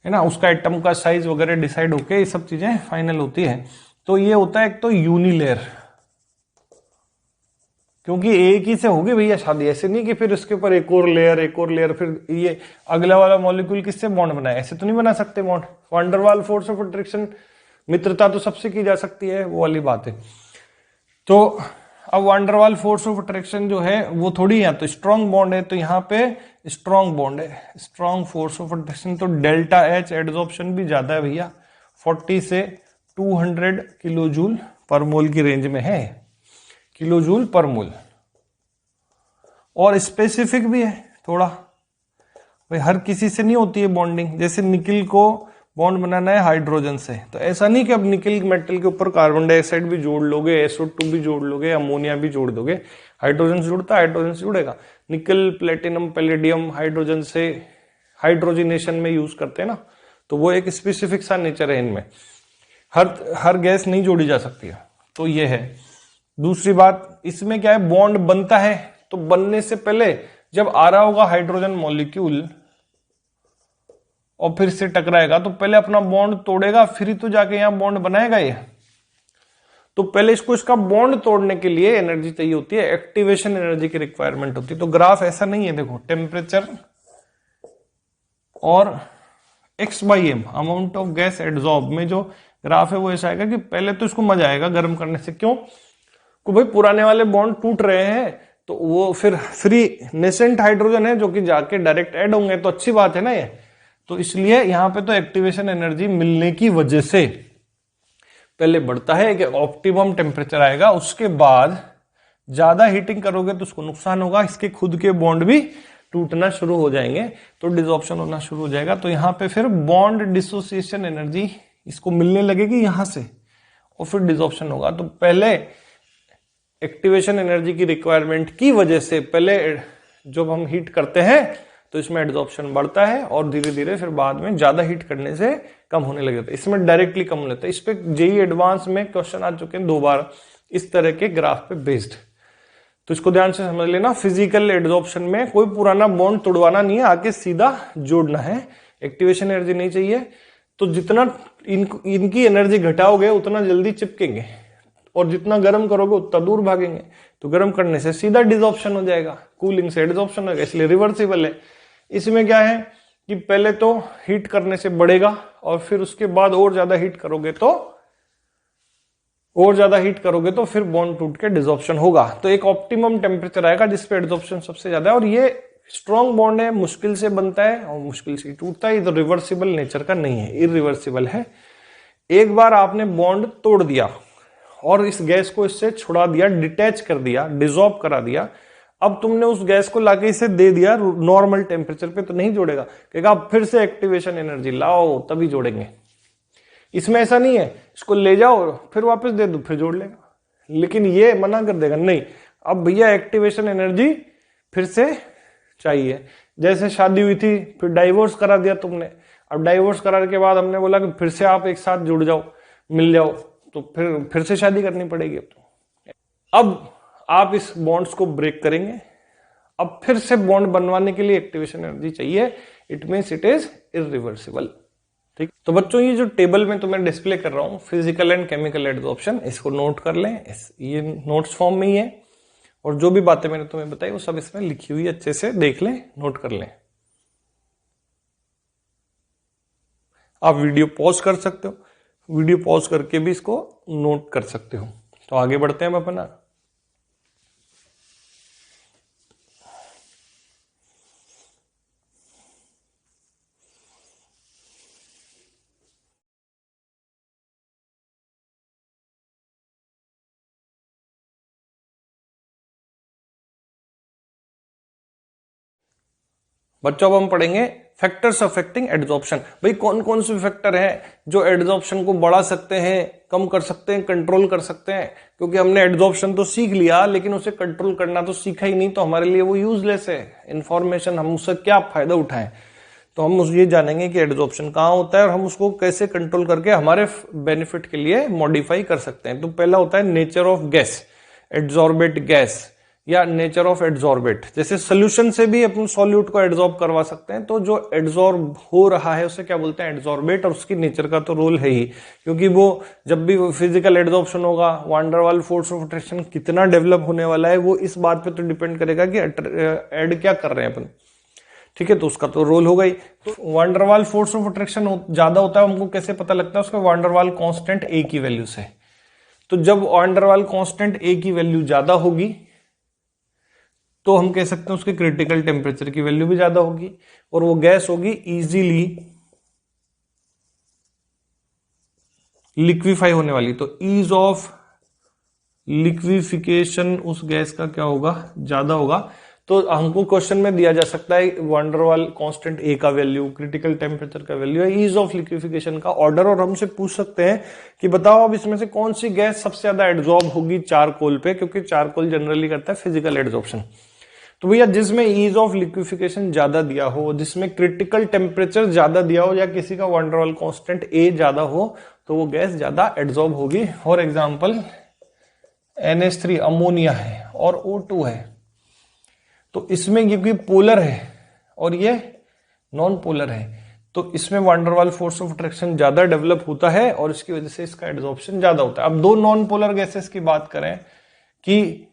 ना, उसका एटम का साइज वगैरह डिसाइड होके ये सब चीजें फाइनल होती है। तो ये होता है एक तो यूनिलेयर, क्योंकि एक ही से होगी भैया शादी, ऐसे नहीं कि फिर उसके ऊपर एक और लेयर फिर ये अगला वाला मॉलिक्यूल किससे बॉन्ड बनाए, ऐसे तो नहीं बना सकते bond. Van der Waals force of attraction, मित्रता तो सबसे की जा सकती है, वो वाली बात है। तो अब van der Waals force of attraction जो है वो थोड़ी है, तो स्ट्रॉन्ग बॉन्ड है, तो यहाँ पे स्ट्रॉन्ग बॉन्ड है, स्ट्रॉन्ग फोर्स ऑफ अट्रैक्शन, तो डेल्टा एच एड्सॉर्प्शन भी ज्यादा है भैया, 40 से 200 किलो जूल पर मोल की रेंज में है, किलो जूल पर मोल। और स्पेसिफिक भी है थोड़ा, भाई हर किसी से नहीं होती है बॉन्डिंग। जैसे निकिल को बॉन्ड बनाना है हाइड्रोजन से, तो ऐसा नहीं कि अब निकिल मेटल के ऊपर कार्बन डाइऑक्साइड भी जोड़ लोगे, SO2 भी जोड़ लोगे, अमोनिया भी जोड़ दोगे, हाइड्रोजन से जुड़ता है, हाइड्रोजन से जुड़ेगा। निकिल, प्लेटिनम, पैलेडियम हाइड्रोजन से हाइड्रोजिनेशन में यूज करते हैं ना, तो वो एक स्पेसिफिक सा नेचर है इनमें, हर गैस नहीं जोड़ी जा सकती है, तो ये है। दूसरी बात इसमें क्या है, बॉन्ड बनता है तो बनने से पहले जब आ रहा होगा हाइड्रोजन मॉलिक्यूल और फिर से टकराएगा तो पहले अपना बॉन्ड तोड़ेगा, फिर ही तो जाके यहां बॉन्ड बनाएगा ये। तो पहले इसका बॉन्ड तोड़ने के लिए एनर्जी चाहिए होती है, एक्टिवेशन एनर्जी की रिक्वायरमेंट होती है। तो ग्राफ ऐसा नहीं है, देखो टेम्परेचर और x/m amount of gas adsorb में जो ग्राफ है वो ऐसा आएगा कि पहले तो इसको मजा आएगा गर्म करने से। क्यों? को भाई पुराने वाले बॉन्ड टूट रहे हैं तो वो फिर फ्री नेसेंट हाइड्रोजन है जो कि जाके डायरेक्ट ऐड होंगे, तो अच्छी बात है ना ये। तो इसलिए यहां पे तो एक्टिवेशन एनर्जी मिलने की वजह से पहले बढ़ता है कि ऑप्टिमम टेम्परेचर आएगा, उसके बाद ज्यादा हीटिंग करोगे तो उसको नुकसान होगा, इसके खुद के बॉन्ड भी टूटना शुरू हो जाएंगे, तो डिसऑर्प्शन होना शुरू हो जाएगा। तो यहाँ पे फिर बॉन्ड डिसोसिएशन एनर्जी इसको मिलने लगेगी यहां से और फिर डिसऑर्प्शन होगा। तो पहले एक्टिवेशन एनर्जी की रिक्वायरमेंट की वजह से पहले जब हम हीट करते हैं तो इसमें एड्जॉर्प्शन बढ़ता है और धीरे धीरे फिर बाद में ज्यादा हीट करने से कम होने लग जाता है। इसमें डायरेक्टली कम हो जाता है। इस पे जेईई एडवांस में क्वेश्चन आ चुके हैं 2 बार इस तरह के ग्राफ पे बेस्ड, तो इसको ध्यान से समझ लेना। फिजिकल एड्जॉर्प्शन में कोई पुराना बॉन्ड तोड़वाना नहीं है, आके सीधा जोड़ना है, एक्टिवेशन एनर्जी नहीं चाहिए। तो जितना इनकी एनर्जी घटाओगे उतना जल्दी चिपकेंगे और जितना गर्म करोगे उतना दूर भागेंगे। तो गर्म करने से सीधा डिसॉर्प्शन हो जाएगा, कूलिंग से एड्जॉर्प्शन होगा, इसलिए रिवर्सिबल है। इसमें क्या है कि पहले तो हीट करने से बढ़ेगा और फिर उसके बाद और ज्यादा हीट करोगे तो फिर बॉन्ड टूट के डिसॉर्प्शन होगा। तो एक ऑप्टिमम टेम्परेचर आएगा जिसपे एड्जॉर्प्शन सबसे ज्यादा है और ये स्ट्रॉन्ग बॉन्ड है, मुश्किल से बनता है और मुश्किल से टूटता है। ये तो रिवर्सिबल नेचर का नहीं है, इरिवर्सिबल है। एक बार आपने बॉन्ड तोड़ दिया और इस गैस को इससे छुड़ा दिया, डिटैच कर दिया, डिसॉल्व करा दिया, अब तुमने उस गैस को लाके इसे दे दिया नॉर्मल टेम्परेचर पे, तो नहीं जोड़ेगा, कहेगा आप फिर से एक्टिवेशन एनर्जी लाओ तभी जोड़ेंगे। इसमें ऐसा नहीं है, इसको ले जाओ फिर वापस दे दो फिर जोड़ लेगा। लेकिन ये मना कर देगा, नहीं अब भैया एक्टिवेशन एनर्जी फिर से चाहिए। जैसे शादी हुई थी फिर डाइवोर्स करा दिया तुमने, अब डाइवोर्स कराने के बाद हमने बोला कि फिर से आप एक साथ जुड़ जाओ, मिल जाओ, तो फिर से शादी करनी पड़ेगी। अब आप इस बॉन्ड्स को ब्रेक करेंगे, अब फिर से बॉन्ड बनवाने के लिए एक्टिवेशन एनर्जी चाहिए, it means it is irreversible. ठीक, तो बच्चों ये जो टेबल में तो मैं डिस्प्ले कर रहा हूं फिजिकल एंड केमिकल एड्जॉर्प्शन, इसको नोट कर लें, ये नोट्स फॉर्म में ही है और जो भी बातें मैंने तुम्हें बताई वो सब इसमें लिखी हुई, अच्छे से देख लें, नोट कर लें। आप वीडियो पॉज कर सकते हो, वीडियो पॉज करके भी इसको नोट कर सकते हो। तो आगे बढ़ते हैं हम अपना। बच्चों अब हम पढ़ेंगे फैक्टर्स अफेक्टिंग एड्जॉर्प्शन। भाई कौन कौन से फैक्टर हैं जो एड्जॉर्प्शन को बढ़ा सकते हैं, कम कर सकते हैं, कंट्रोल कर सकते हैं। क्योंकि हमने एड्जॉर्प्शन तो सीख लिया लेकिन उसे कंट्रोल करना तो सीखा ही नहीं, तो हमारे लिए वो यूजलेस है इंफॉर्मेशन, हम उससे क्या फायदा उठाएं। तो हम ये जानेंगे कि एड्जॉर्प्शन कहाँ होता है और हम उसको कैसे कंट्रोल करके हमारे बेनिफिट के लिए मॉडिफाई कर सकते हैं। तो पहला होता है nature of gas, adsorbate gas या नेचर ऑफ एड्जॉर्बेट। जैसे सोल्यूशन से भी अपन सॉल्यूट को एड्जॉर्ब करवा सकते हैं, तो जो एड्जॉर्ब हो रहा है उसे क्या बोलते हैं, एड्जॉर्बेट। और उसकी नेचर का तो रोल है ही, क्योंकि वो जब भी फिजिकल एड्जॉर्प्शन होगा, वान der Waal force of attraction कितना डेवलप होने वाला है वो इस बात पे तो डिपेंड करेगा कि एड क्या कर रहे हैं अपन। ठीक है, तो उसका तो रोल होगा ही। तो वान der Waal force of attraction ज्यादा होता है, हमको कैसे पता लगता है, उसका वान डर वाल कांस्टेंट ए की वैल्यू से। तो जब वान डर वाल कांस्टेंट ए की वैल्यू ज्यादा होगी तो हम कह सकते हैं उसके क्रिटिकल टेम्परेचर की वैल्यू भी ज्यादा होगी और वो गैस होगी इजीली लिक्विफाई होने वाली। तो ईज ऑफ लिक्विफिकेशन उस गैस का क्या होगा, ज्यादा होगा। तो हमको क्वेश्चन में दिया जा सकता है वान डर वाल कांस्टेंट ए का वैल्यू, क्रिटिकल टेम्परेचर का वैल्यू है, ईज ऑफ लिक्विफिकेशन का ऑर्डर, और हमसे पूछ सकते हैं कि बताओ अब इसमें से कौन सी गैस सबसे ज्यादा एड्जॉर्ब होगी चारकोल पे, क्योंकि चारकोल जनरली करता है फिजिकल एड्जॉर्प्शन। तो भैया जिसमें ईज ऑफ लिक्विफिकेशन ज्यादा दिया हो, जिसमें क्रिटिकल टेम्परेचर ज्यादा दिया हो या किसी का वान डर वाल कांस्टेंट ए ज्यादा हो तो वो गैस ज्यादा एड्जॉर्ब होगी। फॉर एग्जांपल NH3 अमोनिया है और O2 है, तो इसमें क्योंकि पोलर है और ये नॉन पोलर है तो इसमें वान der Waal force of attraction ज्यादा डेवलप होता है और इसकी वजह से इसका एड्जॉर्प्शन ज्यादा होता है। अब दो नॉन पोलर गैसेस की बात करें कि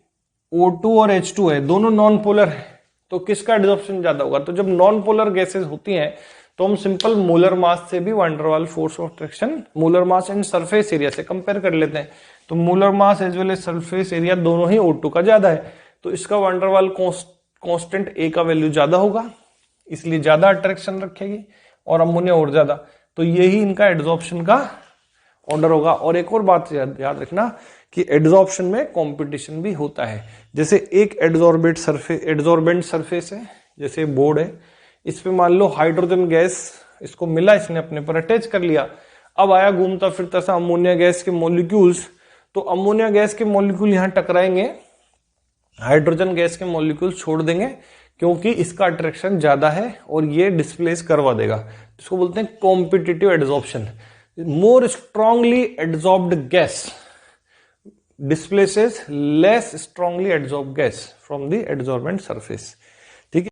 O2 और H2 है, दोनों नॉन पोलर है, तो किसका एड्जॉर्प्शन ज्यादा होगा। तो जब नॉन पोलर गैसेस होती हैं तो हम सिंपल मोलर मास से भी van der Waal force of attraction, molar mass and surface area से कंपेयर कर लेते हैं। तो molar mass as well as surface area दोनों ही O2 का ज्यादा है, तो इसका वान डर वाल कांस्टेंट ए का वैल्यू ज्यादा होगा, इसलिए ज्यादा अट्रैक्शन रखेगी, और अमोनिया और ज्यादा। तो यही इनका एड्जॉर्प्शन का ऑर्डर होगा। और एक और बात याद रखना कि एड्जॉर्प्शन में कंपटीशन भी होता है। जैसे एक एड्जॉर्बेंट सरफेस है, जैसे बोर्ड है, इस पे मान लो हाइड्रोजन गैस इसको मिला, इसने अपने पर अटैच कर लिया, अब आया घूमता फिरता सा अमोनिया गैस के मॉलिक्यूल्स, तो अमोनिया गैस के मॉलिक्यूल यहां टकराएंगे, हाइड्रोजन गैस के मॉलिक्यूल छोड़ देंगे, क्योंकि इसका अट्रैक्शन ज्यादा है और ये डिस्प्लेस करवा देगा। इसको बोलते हैं competitive adsorption. More strongly adsorbed gas displaces less strongly adsorbed gas from the adsorbent surface। ठीक है,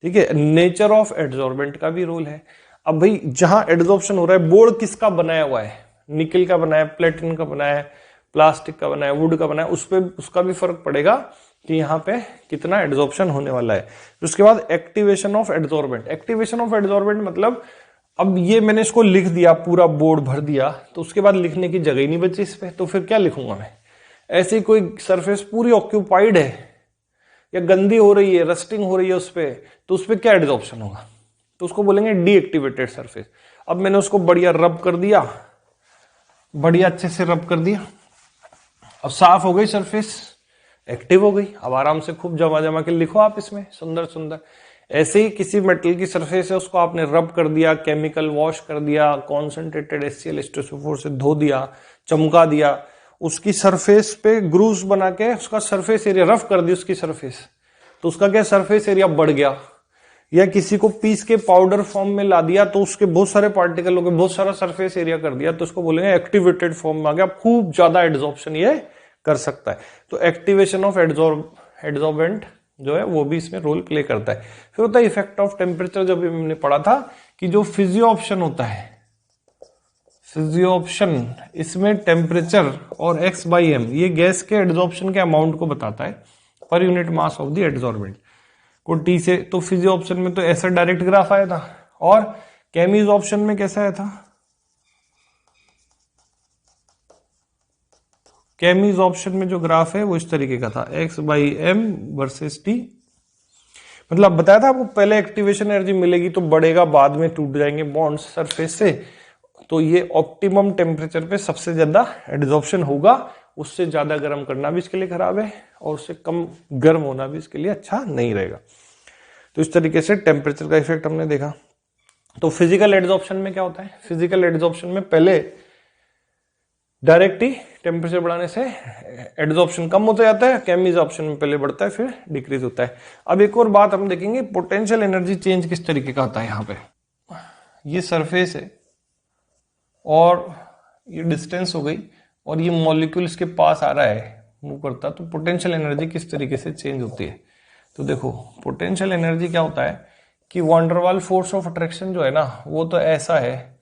ठीक है। नेचर ऑफ एड्सॉर्बेंट का भी रोल है। अब भाई जहां एड्सॉर्प्शन हो रहा है, बोर्ड किसका बनाया हुआ है, निकल का बनाया है, प्लेटिन का बनाया है, प्लास्टिक का बनाया है, वुड का बनाया है, उस पे उसका भी फर्क पड़ेगा कि यहाँ पे कितना एड्सॉर्प्शन होने वाला है। उसके बाद activation of adsorbent. Activation of adsorbent मतलब अब ये मैंने इसको लिख दिया, पूरा बोर्ड भर दिया, तो उसके बाद लिखने की जगह ही नहीं बची इस पे, तो फिर क्या लिखूंगा मैं। ऐसी कोई सरफेस पूरी ऑक्यूपाइड है या गंदी हो रही है, रस्टिंग हो रही है उस पे, तो उस पे क्या एड्सॉर्प्शन होगा, तो उसको बोलेंगे डीएक्टिवेटेड सरफेस। अब मैंने उसको बढ़िया रब कर दिया, बढ़िया अच्छे से रब कर दिया, अब साफ हो गई सरफेस, एक्टिव हो गई। अब आराम से खूब जमा जमा के लिखो आप इसमें सुंदर सुंदर। ऐसे ही किसी मेटल की सरफेस है, उसको आपने रब कर दिया, केमिकल वॉश कर दिया, कॉन्सेंट्रेटेड HCl H2SO4 से धो दिया, चमका दिया, उसकी सरफेस पे ग्रूव्स बना के उसका सरफेस एरिया रफ कर दी उसकी सरफेस, तो उसका क्या सरफेस एरिया बढ़ गया। या किसी को पीस के पाउडर फॉर्म में ला दिया, तो उसके बहुत सारे पार्टिकल हो गए, बहुत सारा सरफेस एरिया कर दिया, तो उसको बोलेंगे एक्टिवेटेड फॉर्म में आ गया, खूब ज्यादा एड्सॉर्प्शन ये कर सकता है। तो एक्टिवेशन ऑफ एड्सॉर्बेंट जो है वो भी इसमें रोल प्ले करता है। फिर होता है इफेक्ट ऑफ टेम्परेचर, जब हमने पढ़ा था कि जो फिजियोप्शन होता है, फिजियोप्शन, इसमें टेम्परेचर और x/m ये गैस के एड्सॉर्प्शन के अमाउंट को बताता है per unit mass of the adsorbent को T से। तो फिजियोप्शन में तो ऐसा डायरेक्ट ग्राफ आया था, और केमिजॉप्शन में कैसा आया था, केमिजॉप्शन में जो ग्राफ है वो इस तरीके का था, x/m वर्सेस T। मतलब बताया था आपको, पहले एक्टिवेशन एनर्जी मिलेगी तो बढ़ेगा, बाद में टूट जाएंगे बॉन्ड्स सरफेस से, तो ये ऑप्टिमम टेम्परेचर पे सबसे ज्यादा एड्सॉर्प्शन होगा, उससे ज्यादा गर्म करना भी इसके लिए खराब है और उससे कम गर्म होना भी इसके लिए अच्छा नहीं रहेगा। तो इस तरीके से टेम्परेचर का इफेक्ट हमने देखा। तो फिजिकल एड्सॉर्प्शन में क्या होता है, फिजिकल एड्सॉर्प्शन में पहले डायरेक्ट ही टेम्परेचर बढ़ाने से एड्सॉर्प्शन कम होता जाता है, केमिजॉप्शन में पहले बढ़ता है फिर डिक्रीज होता है। अब एक और बात हम देखेंगे, पोटेंशियल एनर्जी चेंज किस तरीके का होता है। यहाँ पे ये सरफेस है और ये डिस्टेंस हो गई और ये मॉलिक्यूल इसके पास आ रहा है, मूव करता, तो पोटेंशियल एनर्जी किस तरीके से चेंज होती है। तो देखो पोटेंशियल एनर्जी क्या होता है कि वंडरवाल फोर्स ऑफ अट्रैक्शन जो है ना, वो तो ऐसा है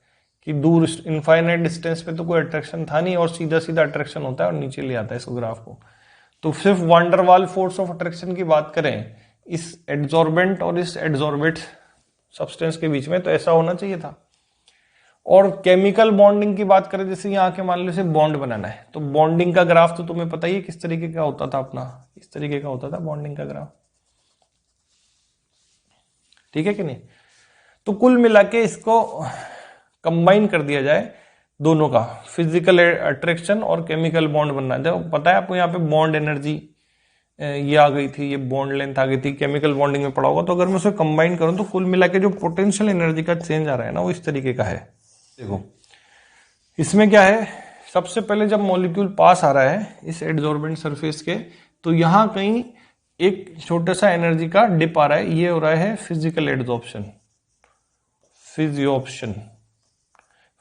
कि दूर इनफाइनाइट डिस्टेंस पे तो कोई अट्रैक्शन था नहीं और सीधा सीधा अट्रैक्शन होता है और नीचे ले आता है इसको ग्राफ को। तो सिर्फ वंडरवाल फोर्स ऑफ अट्रैक्शन की बात करें इस एड्सॉर्बेंट और इस एड्सॉर्बेट सब्सटेंस के बीच में, तो ऐसा होना चाहिए था। और केमिकल बॉन्डिंग की बात करें, जैसे यहाँ के मान लो इसे बॉन्ड बनाना है, तो बॉन्डिंग का ग्राफ तो तुम्हें पता ही है किस तरीके का होता था अपना, इस तरीके का होता था बॉन्डिंग का ग्राफ, ठीक है कि नहीं। तो कुल मिला के इसको कंबाइन कर दिया जाए दोनों का, फिजिकल अट्रैक्शन और केमिकल बॉन्ड बनना है। जब पता है आपको यहाँ पे बॉन्ड एनर्जी ये आ गई थी, ये बॉन्ड लेंथ आ गई थी, केमिकल बॉन्डिंग में पड़ा होगा, तो अगर मैं उसे कंबाइन करूं तो कुल मिला के जो पोटेंशियल एनर्जी का चेंज आ रहा है ना, वो इस तरीके का है। देखो इसमें क्या है, सबसे पहले जब मॉलिक्यूल पास आ रहा है इस एड्सॉर्बेंट सरफेस के, तो यहां कहीं एक छोटा सा एनर्जी का डिप आ रहा है, ये हो रहा है फिजिकल एड्सॉर्प्शन, फिजियोप्शन।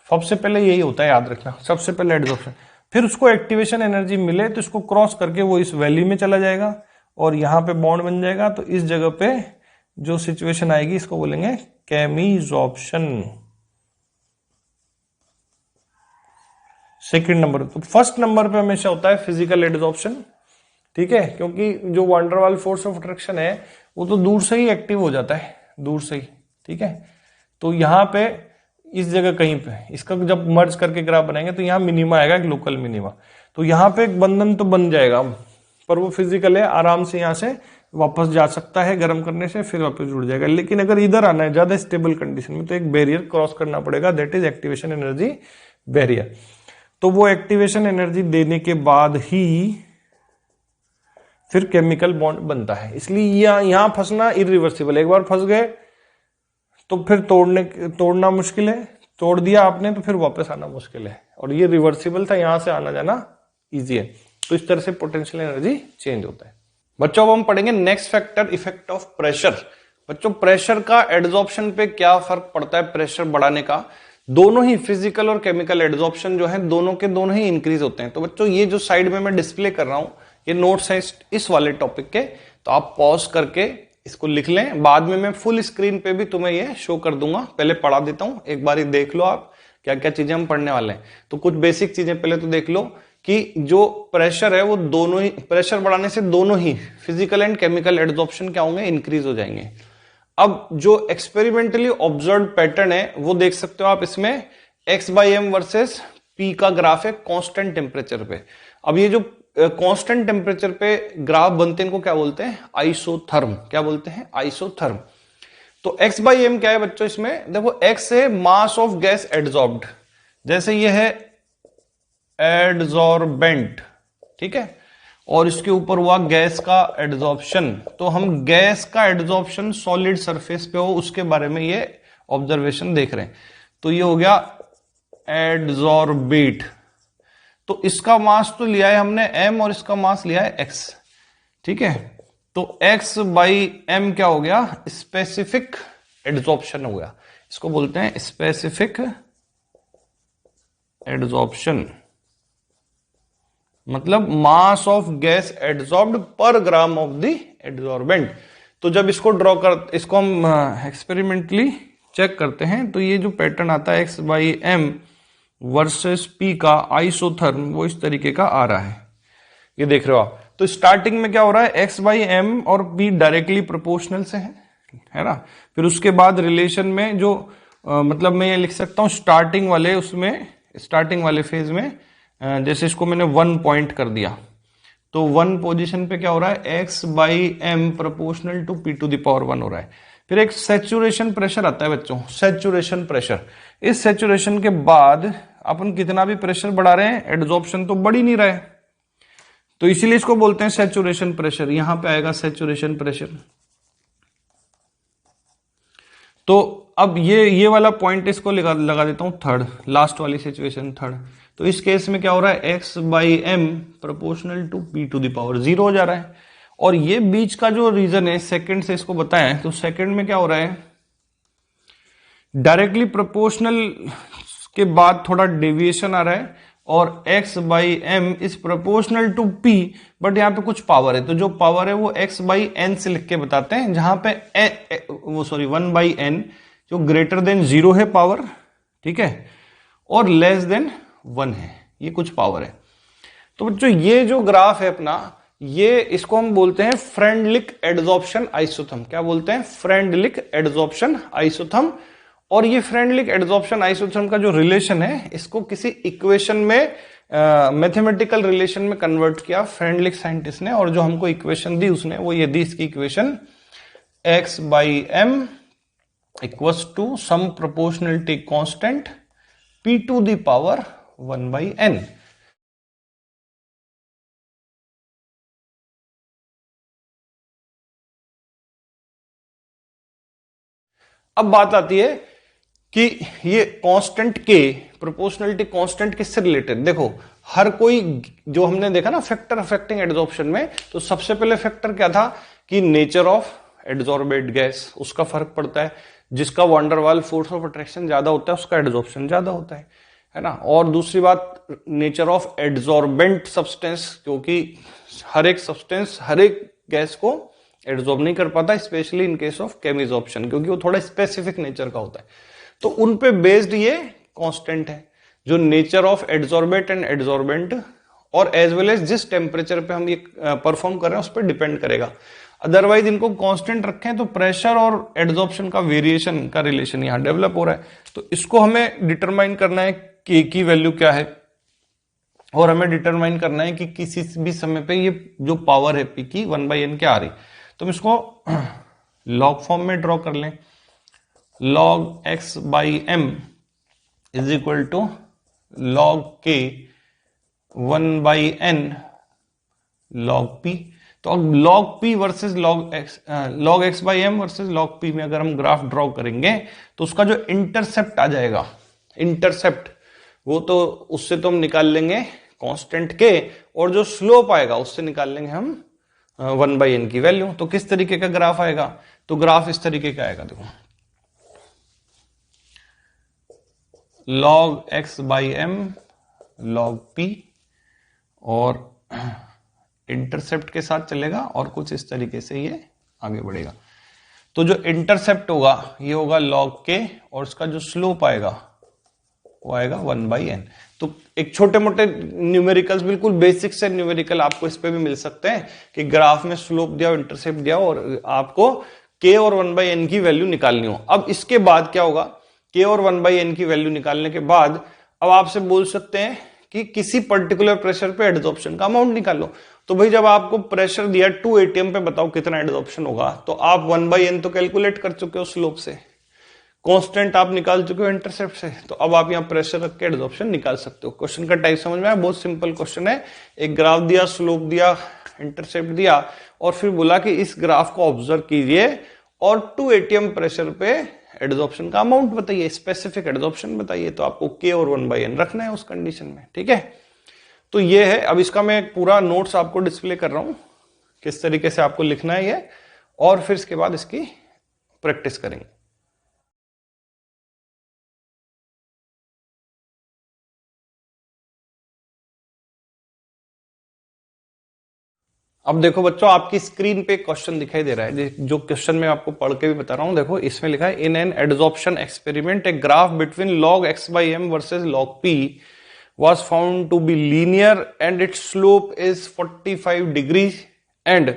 सबसे पहले यही होता है, याद रखना, सबसे पहले एड्सॉर्प्शन, फिर उसको एक्टिवेशन एनर्जी मिले तो इसको क्रॉस करके वो इस वैली में चला जाएगा और यहां पे बॉन्ड बन जाएगा। तो इस जगह पे जो सिचुएशन आएगी इसको बोलेंगे केमिजॉर्प्शन। सेकंड नंबर, तो फर्स्ट नंबर पे हमेशा होता है फिजिकल एड्सॉर्प्शन, ठीक है, क्योंकि जो वंडरवाल फोर्स ऑफ अट्रैक्शन है वो तो दूर से ही एक्टिव हो जाता है, दूर से ही, ठीक है। तो यहां पे इस जगह कहीं पे इसका जब मर्ज करके ग्राफ बनाएंगे तो यहाँ मिनिमा आएगा, एक लोकल मिनिमा, तो यहाँ पे एक बंधन तो बन जाएगा, पर वो फिजिकल है, आराम से यहाँ से वापस जा सकता है गर्म करने से, फिर वापस जुड़ जाएगा। लेकिन अगर इधर आना है ज्यादा स्टेबल कंडीशन में, तो एक बैरियर क्रॉस करना पड़ेगा, that is activation energy barrier. तो वो एक्टिवेशन एनर्जी देने के बाद ही फिर केमिकल बॉन्ड बनता है। इसलिए यहां फंसना इरिवर्सिबल, एक बार फंस गए तो फिर तोड़ना मुश्किल है, तोड़ दिया आपने तो फिर वापस आना मुश्किल है, और ये रिवर्सिबल था, यहां से आना जाना इजी है। तो इस तरह से पोटेंशियल एनर्जी चेंज होता है। बच्चों अब हम पढ़ेंगे next factor, effect of pressure. बच्चों प्रेशर का एड्सॉर्प्शन पे क्या फर्क पड़ता है प्रेशर बढ़ाने का? दोनों ही फिजिकल और केमिकल एड्सॉर्प्शन जो है दोनों के दोनों ही इंक्रीज होते हैं। तो बच्चों ये जो साइड में मैं डिस्प्ले कर रहा हूं ये नोट्स है इस वाले टॉपिक के, तो आप पॉज करके इसको लिख लें, बाद में मैं फुल स्क्रीन पे भी तुम्हें ये शो कर दूंगा। पहले पढ़ा देता हूं, एक बार देख लो आप क्या क्या चीजें हम पढ़ने वाले हैं। तो कुछ बेसिक चीजें पहले तो देख लो कि जो प्रेशर है वो दोनों ही, प्रेशर बढ़ाने से दोनों ही फिजिकल एंड केमिकल एड्सॉर्प्शन क्या होंगे, इंक्रीज हो जाएंगे। अब जो एक्सपेरिमेंटली ऑब्जर्व पैटर्न है वो देख सकते हो आप इसमें, x/m वर्सेस p का ग्राफ है कांस्टेंट टेम्परेचर पे। अब ये जो कांस्टेंट टेम्परेचर पे ग्राफ बनते हैं इनको क्या बोलते हैं, आइसोथर्म। क्या बोलते हैं, आइसोथर्म। तो x/m क्या है बच्चों, इसमें देखो x है मास ऑफ गैस एड्सॉर्ब्ड, जैसे ये है एड्सॉर्बेंट, ठीक है, और इसके ऊपर हुआ गैस का एड्सॉर्प्शन। तो हम गैस का एड्सॉर्प्शन सॉलिड सरफेस पे हो उसके बारे में ये ऑब्जर्वेशन देख रहे हैं। तो ये हो गया एड्सॉर्बेट। तो इसका मास तो लिया है हमने m और इसका मास लिया है x, ठीक है। तो x/m क्या हो गया, स्पेसिफिक एड्सॉर्प्शन हो गया। इसको बोलते हैं स्पेसिफिक एड्सॉर्प्शन, मतलब मास ऑफ गैस एड्सॉर्ब्ड पर ग्राम ऑफ द एड्सॉर्बेंट। तो जब इसको इसको हम एक्सपेरिमेंटली चेक करते हैं तो ये जो पैटर्न आता है x/m वर्सेस p का आइसोथर्म, वो इस तरीके का आ रहा है, ये देख रहे हो आप। तो स्टार्टिंग में क्या हो रहा है, x/m और p डायरेक्टली प्रोपोर्शनल से है ना। फिर उसके बाद रिलेशन में जो मतलब मैं ये लिख सकता हूं स्टार्टिंग वाले, उसमें स्टार्टिंग वाले फेज में जैसे इसको मैंने 1 पॉइंट कर दिया, तो 1 पोजीशन पे क्या हो रहा है, x/m proportional to p to the power 1 हो रहा है। फिर एक सैचुरेशन प्रेशर आता है बच्चों, सैचुरेशन प्रेशर। इस सैचुरेशन के बाद अपन कितना भी प्रेशर बढ़ा रहे हैं एड्सॉर्प्शन तो बढ़ ही नहीं रहा है, तो इसीलिए इसको बोलते हैं सैचुरेशन प्रेशर। यहां पे आएगा सैचुरेशन प्रेशर। तो अब ये वाला पॉइंट इसको लगा देता हूं थर्ड, लास्ट वाली सिचुएशन थर्ड। तो इस केस में क्या हो रहा है, x/m proportional to p to the power 0 हो जा रहा है। और ये बीच का जो रीजन है सेकंड से इसको बताएं, तो सेकंड में क्या हो रहा है, डायरेक्टली प्रोपोर्शनल के बाद थोड़ा डेविएशन आ रहा है, और x/m is proportional to p, but यहां पे कुछ पावर है, तो जो पावर है वो x/n से लिख के बताते हैं, जहां पे 1/n जो ग्रेटर देन 0 है पावर, ठीक है, और लेस देन 1 है, ये कुछ पावर है। तो बच्चों ये जो ग्राफ है अपना, ये इसको हम बोलते हैं फ्रेंडलिक एड्सॉर्प्शन आइसोथर्म। क्या बोलते हैं, फ्रेंडलिक एड्सॉर्प्शन आइसोथर्म। और ये फ्रेंडलिक एड्सॉर्प्शन आइसोथर्म का जो रिलेशन है इसको किसी इक्वेशन में मैथमेटिकल रिलेशन में कन्वर्ट किया फ्रेंडलिक साइंटिस्ट ने, और जो हमको इक्वेशन दी उसने वो ये दी, इसकी equation x/m equals to some proportionality constant p to the power 1/n। अब बात आती है कि ये कांस्टेंट के, प्रोपोर्शनलिटी कांस्टेंट किससे रिलेटेड। देखो हर कोई, जो हमने देखा ना फैक्टर अफेक्टिंग एड्सॉर्प्शन में, तो सबसे पहले फैक्टर क्या था कि नेचर ऑफ एड्सॉर्बेड गैस, उसका फर्क पड़ता है। जिसका वंडरवाल फोर्स ऑफ अट्रैक्शन ज्यादा होता है उसका एड्सॉर्प्शन ज्यादा होता है ना। और दूसरी बात नेचर ऑफ एड्सॉर्बेंट सब्सटेंस, क्योंकि हर एक सब्सटेंस हर एक गैस को एड्सॉर्ब नहीं कर पाता, specially in case of chemisorption, क्योंकि वो थोड़ा स्पेसिफिक नेचर का होता है। तो उन पे बेस्ड ये कांस्टेंट है, जो nature of adsorbate and adsorbent, और एज वेल एज जिस टेम्परेचर पे हम ये परफॉर्म कर रहे हैं उस पर डिपेंड करेगा। अदरवाइज इनको कांस्टेंट रखें तो प्रेशर और एड्सॉर्प्शन का वेरिएशन का रिलेशन यहां डेवलप हो रहा है। तो इसको हमें डिटरमाइन करना है कि की वैल्यू क्या है, और हमें डिटरमाइन करना है कि किसी भी समय पे ये जो पावर है पी की 1/n क्या आ रही। तो हम इसको लॉग फॉर्म में ड्रॉ कर लें। log x/m is equal to log k 1/n log p। तो अब log p versus log x/m versus log p में अगर हम ग्राफ ड्रॉ करेंगे तो उसका जो इंटरसेप्ट आ जाएगा इंटरसेप्ट, वो तो उससे तो हम निकाल लेंगे कांस्टेंट के, और जो स्लोप आएगा उससे निकाल लेंगे हम 1/n की वैल्यू। तो किस तरीके का ग्राफ आएगा, तो ग्राफ इस तरीके का आएगा, देखो log x/m log p, और इंटरसेप्ट के साथ चलेगा और कुछ इस तरीके से ये आगे बढ़ेगा। तो जो इंटरसेप्ट होगा ये होगा log k, और उसका जो स्लोप आएगा वो आएगा 1/n। तो एक छोटे मोटे न्यूमेरिकल्स, बिल्कुल बेसिक से न्यूमेरिकल आपको इस पे भी मिल सकते हैं कि ग्राफ में स्लोप दिया, इंटरसेप्ट दिया, और आपको k और 1/n की वैल्यू निकालनी हो। अब इसके बाद क्या होगा, k और 1/n की वैल्यू निकालने के बाद अब आपसे बोल सकते हैं कि किसी पर्टिकुलर प्रेशर पे एडजॉर्प्शन का अमाउंट निकालो। तो भाई जब आपको प्रेशर दिया 2 atm पे, बताओ कितना एडजॉर्प्शन होगा, तो आप 1/n तो कैलकुलेट कर चुके हो स्लोप से, कांस्टेंट आप निकाल चुके हो इंटरसेप्ट से, तो अब आप यहां प्रेशर रख के एडजॉर्प्शन निकाल सकते हो। क्वेश्चन का टाइप समझ में आया, बहुत सिंपल क्वेश्चन है। एक ग्राफ दिया, स्लोप दिया, इंटरसेप्ट दिया, और फिर बोला कि इस ग्राफ को ऑब्जर्व कीजिए और 2 atm प्रेशर पे एडजॉर्प्शन का अमाउंट बताइए, स्पेसिफिक एडजॉर्प्शन बताइए। तो आपको k और 1/n रखना है उस कंडीशन में, ठीक है। तो ये है, अब इसका मैं पूरा नोट्स आपको डिस्प्ले कर रहा हूं किस तरीके से आपको लिखना है ये, और फिर इसके बाद इसकी प्रैक्टिस करेंगे। अब देखो बच्चों, आपकी स्क्रीन पे क्वेश्चन दिखाई दे रहा है, जो क्वेश्चन मैं आपको पढ़ के भी बता रहा हूं। देखो इसमें लिखा है, in an adsorption experiment a graph between log x/m versus log p was found to be linear and its slope is 45 degrees and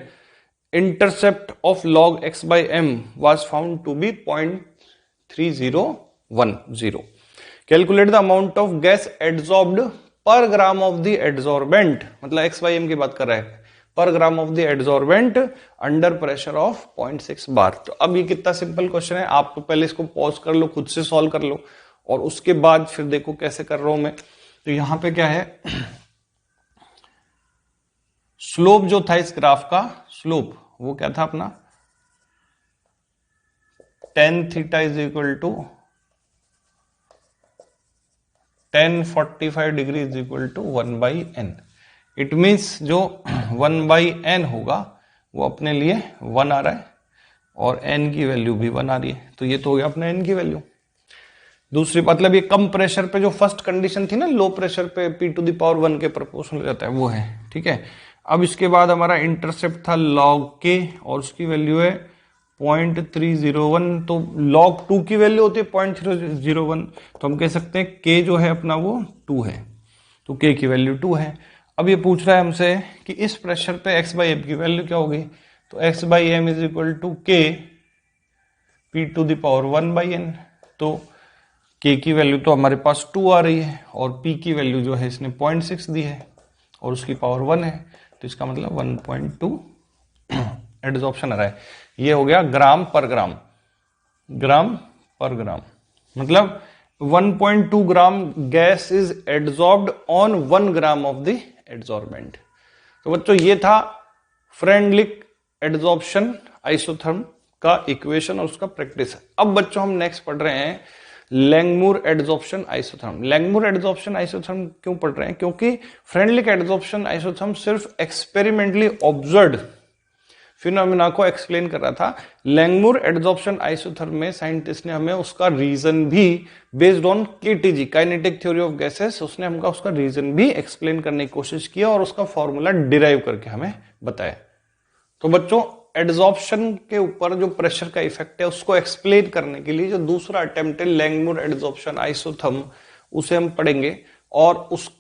intercept of log x/m was found to be 0.3010. Calculate the amount of gas adsorbed per gram of the adsorbent, मतलब x/m की बात कर रहा है, पर ग्राम of the adsorbent under pressure of 0.6 बार। तो अब ये कितना सिंपल क्वेश्चन है, आप तो पहले इसको पॉज कर लो, खुद से सॉल्व कर लो, और उसके बाद फिर देखो कैसे कर रहा हूं मैं। तो यहां पे क्या है, स्लोप जो था इस ग्राफ का, स्लोप वो क्या था अपना, tan theta is equal to tan 45 degree is equal to 1/n। It means जो 1/n होगा वो अपने लिए 1 आ रहा है, और n की वैल्यू भी 1 आ रही है। तो ये तो हो गया अपना n की वैल्यू। दूसरी मतलब ये कम प्रेशर पे जो फर्स्ट कंडीशन थी ना, लो प्रेशर पे p⁻1 के प्रोपोर्शनल रहता है, वो है, ठीक है। अब इसके बाद हमारा इंटरसेप्ट था log k, और उसकी वैल्यू है 0.301। तो log 2 की वैल्यू होती है 0.301, तो हम कह सकते हैं k जो है अपना वो 2 है, तो k की वैल्यू 2 है। अब ये पूछ रहा है हमसे कि इस प्रेशर पे x/m की वैल्यू क्या होगी, तो x/m is equal to k p⁻1/n। तो k की वैल्यू तो हमारे पास 2 आ रही है, और p की वैल्यू जो है इसने 0.6 दी है, और उसकी पावर 1 है, तो इसका मतलब 1.2 एडजॉर्प्शन आ रहा है। ये हो गया ग्राम पर ग्राम, ग्राम पर ग्राम, मतलब 1.2 gram gas is adsorbed on 1 gram of the adsorbent. तो बच्चों ये था फ्रेंडलिक एडजॉर्प्शन आइसोथर्म का इक्वेशन और उसका प्रैक्टिस। अब बच्चों हम नेक्स्ट पढ़ रहे हैं लैंगमुर एडजॉर्प्शन आइसोथर्म। लैंगमुर एडजॉर्प्शन आइसोथर्म क्यों पढ़ रहे हैं, क्योंकि फ्रेंडलिक एडजॉर्प्शन आइसोथर्म सिर्फ एक्सपेरिमेंटली ऑब्जर्व्ड फिनोमेना को एक्सप्लेन कर रहा था। लैंगमुर एडजॉर्प्शन आइसोथर्म में साइंटिस्ट ने हमें उसका रीजन भी based on KTG, kinetic theory of gases, उसने हमका उसका रीजन भी एक्सप्लेन करने की कोशिश किया और उसका फॉर्मूला डिराइव करके हमें बताया। तो बच्चों एडजॉर्प्शन के ऊपर जो प्रेशर का इफेक्ट है उसको एक्सप्लेन करने के लिए जो दूसरा अटेम्प्ट है लैंगमुर एडजॉर्प्शन आइसोथर्म, उसे हम पढ़ेंगे। और उस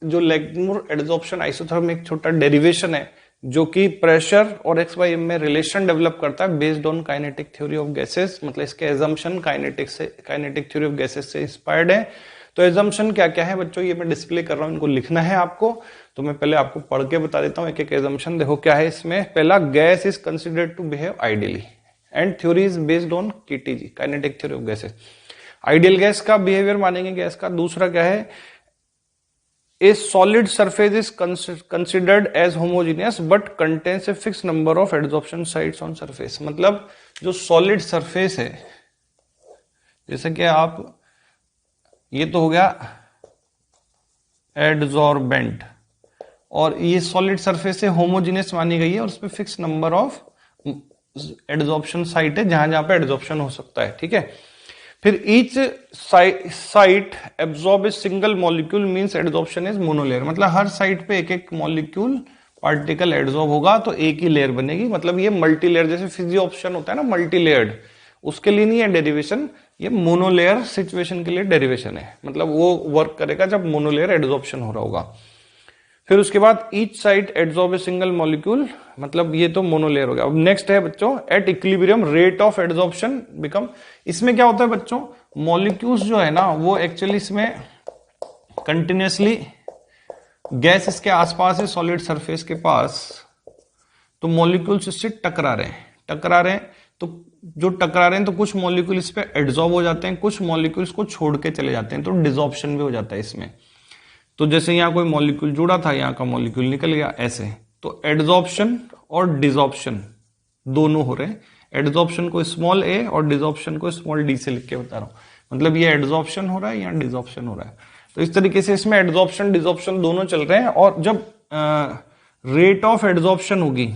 जो लैंगमुर एडजॉर्प्शन आइसोथर्म एक छोटा डेरिवेशन है जो कि प्रेशर और x/m में रिलेशन डेवलप करता है based on kinetic theory of gases, मतलब इसके assumption kinetic theory of gases से इंस्पायर्ड है। तो एजम्पशन क्या क्या है बच्चों, ये मैं डिस्प्ले कर रहा हूं, इनको लिखना है आपको। तो मैं पहले आपको पढ़ के बता देता हूं एक एक एजम्पशन। देखो क्या है इसमें, पहला gas is considered to behave ideally and theory is based on KTG, kinetic theory of gases. Ideal gas का बिहेवियर मानेंगे गैस का। दूसरा क्या है, A solid surface is considered as homogeneous but contains a fixed number of adsorption sites on surface। मतलब जो solid surface है, जैसे कि आप ये तो हो गया एडजॉर्बेंट, और ये सॉलिड सरफेस से होमोजीनियस मानी गई है और उस पर fix number of adsorption site है जहां जहां पे एडजॉर्प्शन हो सकता है, ठीक है। फिर each site absorb a single molecule means adsorption is monolayer, मतलब हर साइट पे एक एक मॉलिक्यूल पार्टिकल एडजॉर्ब होगा तो एक ही लेयर बनेगी, मतलब ये मल्टी लेयर, जैसे फिजियो ऑप्शन होता है ना मल्टी लेयर्ड, उसके लिए नहीं है डेरिवेशन, ये मोनोलेयर सिचुएशन के लिए डेरिवेशन है, मतलब वो वर्क करेगा जब मोनोलेयर एडजॉर्प्शन हो रहा होगा। फिर उसके बाद each site adsorb a single molecule, मतलब ये तो मोनोलेयर हो गया। अब नेक्स्ट है बच्चों eight equilibrium rate of adsorption become, इसमें क्या होता है बच्चों, मॉलिक्यूल्स जो है ना वो एक्चुअली इसमें कंटिन्यूसली गैस इसके आसपास है सॉलिड सरफेस के पास, तो मॉलिक्यूल्स इससे टकरा रहे हैं, तो जो टकरा रहे हैं तो कुछ मॉलिक्यूल इस पे एडजॉर्ब हो जाते हैं, कुछ मॉलिक्यूल्स को छोड़ के चले जाते हैं, तो डिसॉर्प्शन भी हो जाता है इसमें। तो जैसे यहां कोई मॉलिक्यूल जुड़ा था, यहां का मॉलिक्यूल निकल गया ऐसे, तो एडजॉर्प्शन और डिसॉर्प्शन दोनों हो रहे हैं। एडजॉर्प्शन को स्मॉल ए और डिसॉर्प्शन को स्मॉल डी से लिख के बता रहा हूं, मतलब ये एडजॉर्प्शन हो रहा है या डिसॉर्प्शन हो रहा है। तो इस तरीके से इसमें एडजॉर्प्शन डिसॉर्प्शन दोनों चल रहे हैं, और जब रेट ऑफ एडजॉर्प्शन होगी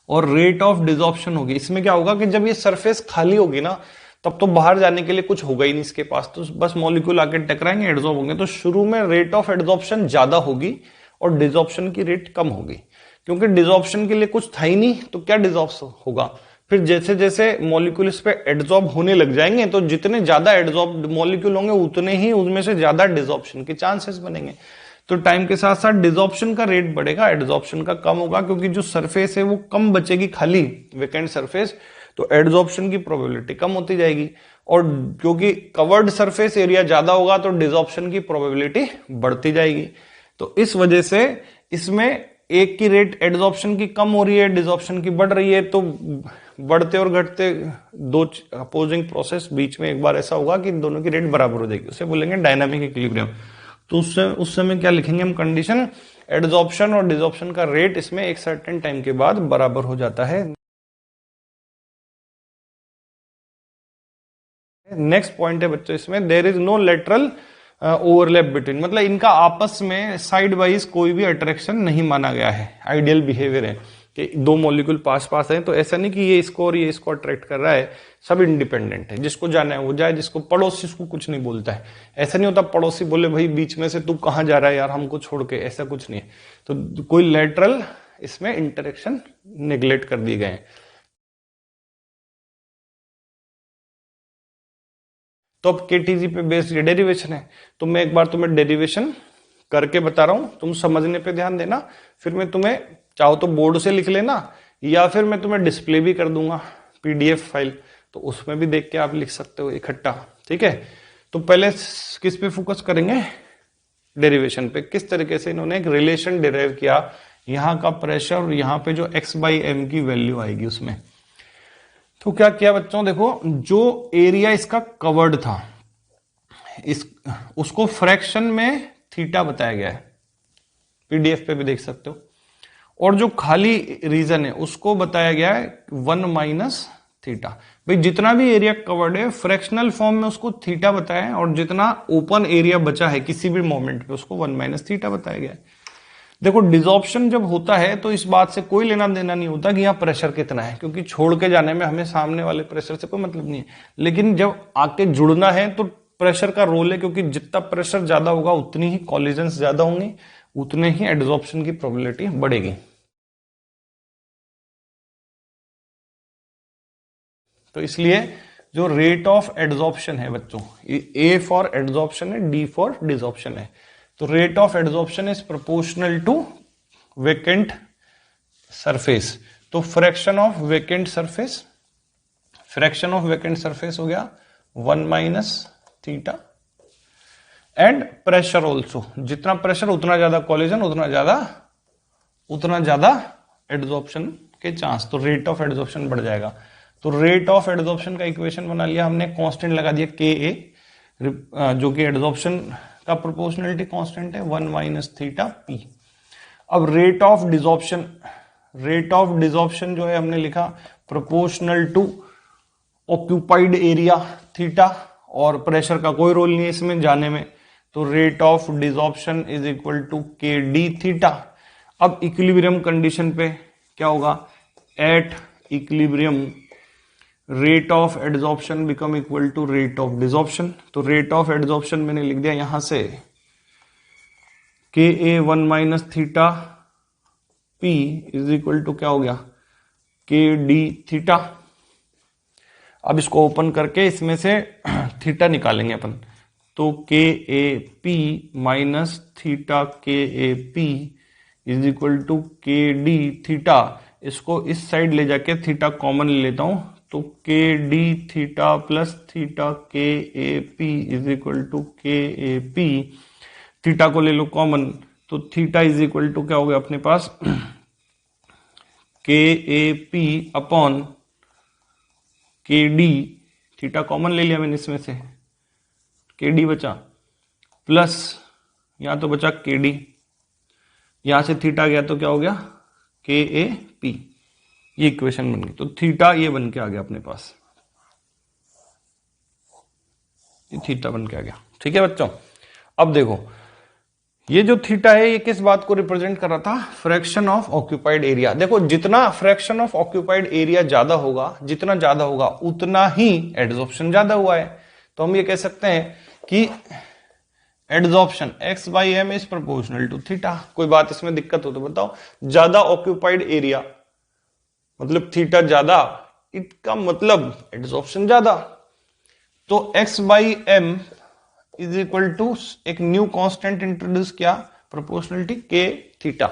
और रेट ऑफ डिसॉर्प्शन होगी, इसमें क्या होगा कि जब ये सरफेस खाली होगी ना तब तो बाहर जाने के लिए कुछ होगा ही नहीं इसके पास, तो बस मॉलिक्यूल आके टकराएंगे, एडजॉर्ब होंगे, तो शुरू में रेट ऑफ एडजॉर्प्शन ज्यादा होगी और डिसॉर्प्शन की रेट कम होगी, क्योंकि डिसॉर्प्शन के लिए कुछ था ही नहीं, तो क्या डिसॉर्ब होगा। फिर जैसे जैसे मॉलिक्यूल इस पे एडजॉर्ब होने लग जाएंगे तो जितने ज्यादा एडजॉर्ब मॉलिक्यूल होंगे उतने ही उनमें से ज्यादा डिसॉर्प्शन के चांसेस बनेंगे, तो टाइम के साथ साथ डिसॉर्प्शन का रेट बढ़ेगा, एडजॉर्प्शन का कम होगा, क्योंकि जो सरफेस है वो कम बचेगी खाली वेकेंट सरफेस, तो एडजॉर्प्शन की प्रोबेबिलिटी कम होती जाएगी, और क्योंकि कवर्ड सरफेस एरिया ज्यादा होगा तो डिसॉर्प्शन की प्रोबेबिलिटी बढ़ती जाएगी। तो इस वजह से इसमें एक की रेट एडजॉर्प्शन की कम हो रही है, डिसॉर्प्शन की बढ़ रही है, तो बढ़ते और घटते दो अपोजिंग प्रोसेस बीच में एक बार ऐसा होगा कि दोनों की रेट बराबर हो जाएगी, उसे बोलेंगे डायनामिक इक्विलिब्रियम। तो उस समय क्या लिखेंगे हम कंडीशन, एडजॉर्प्शन और डिसॉर्प्शन का रेट इसमें एक सर्टेन टाइम के बाद बराबर हो जाता है। नेक्स्ट पॉइंट है बच्चों इसमें, there is no lateral overlap between, मतलब इनका आपस में साइड वाइज कोई भी अट्रैक्शन नहीं माना गया है, आइडियल बिहेवियर है कि दो मॉलिक्यूल पास पास हैं, तो ऐसा नहीं कि ये इसको और ये इसको अट्रैक्ट कर रहा है, सब इंडिपेंडेंट है, जिसको जाना है वो जाए, जिसको पड़ोसी उसको कुछ नहीं बोलता है, ऐसा नहीं होता पड़ोसी बोले भाई बीच में से तू कहां जा रहा है यार हमको छोड़ के, ऐसा कुछ नहीं है। तो कोई लेटरल इसमें इंटरेक्शन नेग्लेक्ट कर दिए गए हैं। तो अब केटीजी पे बेस्ड ये डेरिवेशन है, तो मैं एक बार तुम्हें डेरिवेशन करके बता रहा हूं, तुम समझने पे ध्यान देना, फिर मैं तुम्हें चाहो तो बोर्ड से लिख लेना या फिर मैं तुम्हें डिस्प्ले भी कर दूंगा पीडीएफ फाइल, तो उसमें भी देख के आप लिख सकते हो इकट्ठा, ठीक है। तो पहले किस पे फोकस करेंगे, डेरिवेशन पे, किस तरीके से इन्होंने एक रिलेशन डिराइव किया, यहां का प्रेशर और यहां पे जो x/m की वैल्यू आएगी उसमें। तो क्या किया बच्चों, देखो जो एरिया इसका कवर्ड था उसको फ्रैक्शन में थीटा बताया गया है, पीडीएफ पे भी देख सकते हो, और जो खाली रीजन है उसको बताया गया है 1 - थीटा। भाई जितना भी एरिया कवर्ड है फ्रैक्शनल फॉर्म में उसको थीटा बताया है, और जितना ओपन एरिया बचा है किसी भी मोमेंट पे उसको 1 - थीटा बताया गया है। देखो डिसॉर्प्शन जब होता है तो इस बात से कोई लेना देना नहीं होता कि यहाँ प्रेशर कितना है, क्योंकि छोड़ के जाने में हमें सामने वाले प्रेशर से कोई मतलब नहीं है, लेकिन जब आके जुड़ना है तो प्रेशर का रोल है, क्योंकि जितना प्रेशर ज्यादा होगा उतनी ही कॉलिजन्स ज्यादा होंगे, उतने ही एडसॉर्प्शन की प्रोबेबिलिटी बढ़ेगी। तो इसलिए जो रेट ऑफ एडसॉर्प्शन है बच्चों, ए फॉर एडसॉर्प्शन है, डी फॉर डिसॉर्प्शन है, तो rate of adsorption is proportional to vacant surface. तो fraction of vacant surface, fraction of vacant surface हो गया 1 - थीटा, एंड प्रेशर ऑल्सो, जितना प्रेशर उतना ज्यादा कॉलिजन, उतना ज्यादा एडसॉर्प्शन के चांस, तो रेट ऑफ एडसॉर्प्शन बढ़ जाएगा। तो रेट ऑफ एडसॉर्प्शन का इक्वेशन बना लिया हमने, कांस्टेंट लगा दिया के ए, जो कि एडसॉर्प्शन का प्रोपोर्शनलिटी कांस्टेंट है 1 - थीटा पी। अब रेट ऑफ डिसॉर्प्शन जो है हमने लिखा proportional to occupied area theta, और प्रेशर का कोई रोल नहीं है इसमें जाने में, तो rate of desorption is equal to K D theta. अब इक्विलिब्रियम कंडीशन पे क्या होगा, at equilibrium rate of adsorption become equal to rate of desorption. तो रेट ऑफ एडजॉर्प्शन मैंने लिख दिया यहां से K A one minus theta P is equal to क्या हो गया, के डी थीटा। अब इसको ओपन करके इसमें से थीटा निकालेंगे अपन, तो के A P minus theta K A P is equal to K D theta. इसको इस साइड ले जाके थीटा कॉमन ले लेता हूं, तो के D theta plus theta K A P is equal to K A P. Theta को ले लो कॉमन, तो थीटा इज इक्वल टू क्या हो गया अपने पास, K A P upon K D, theta common ले लिया मैंने इसमें से, के डी बचा प्लस यहां तो बचा के डी, यहां से थीटा गया तो क्या हो गया के ए पी। ये इक्वेशन बन गई, तो थीटा ये बन के आ गया अपने पास, ये थीटा बन के आ गया। ठीक है बच्चों, अब देखो ये जो थीटा है ये किस बात को रिप्रेजेंट कर रहा था, फ्रैक्शन ऑफ ऑक्यूपाइड एरिया। देखो जितना फ्रैक्शन ऑफ ऑक्यूपाइड एरिया ज्यादा होगा, जितना ज्यादा होगा उतना ही एडजॉर्प्शन ज्यादा हुआ है। तो हम ये कह सकते हैं कि adsorption x by M is proportional to theta. कोई बात इसमें दिक्कत हो तो बताओ। ज्यादा ऑक्यूपाइड एरिया मतलब थीटा ज्यादा, इसका मतलब एडजॉर्प्शन ज्यादा। तो x by M is equal to एक न्यू कांस्टेंट इंट्रोड्यूस किया, प्रोपोर्शनलिटी के थीटा।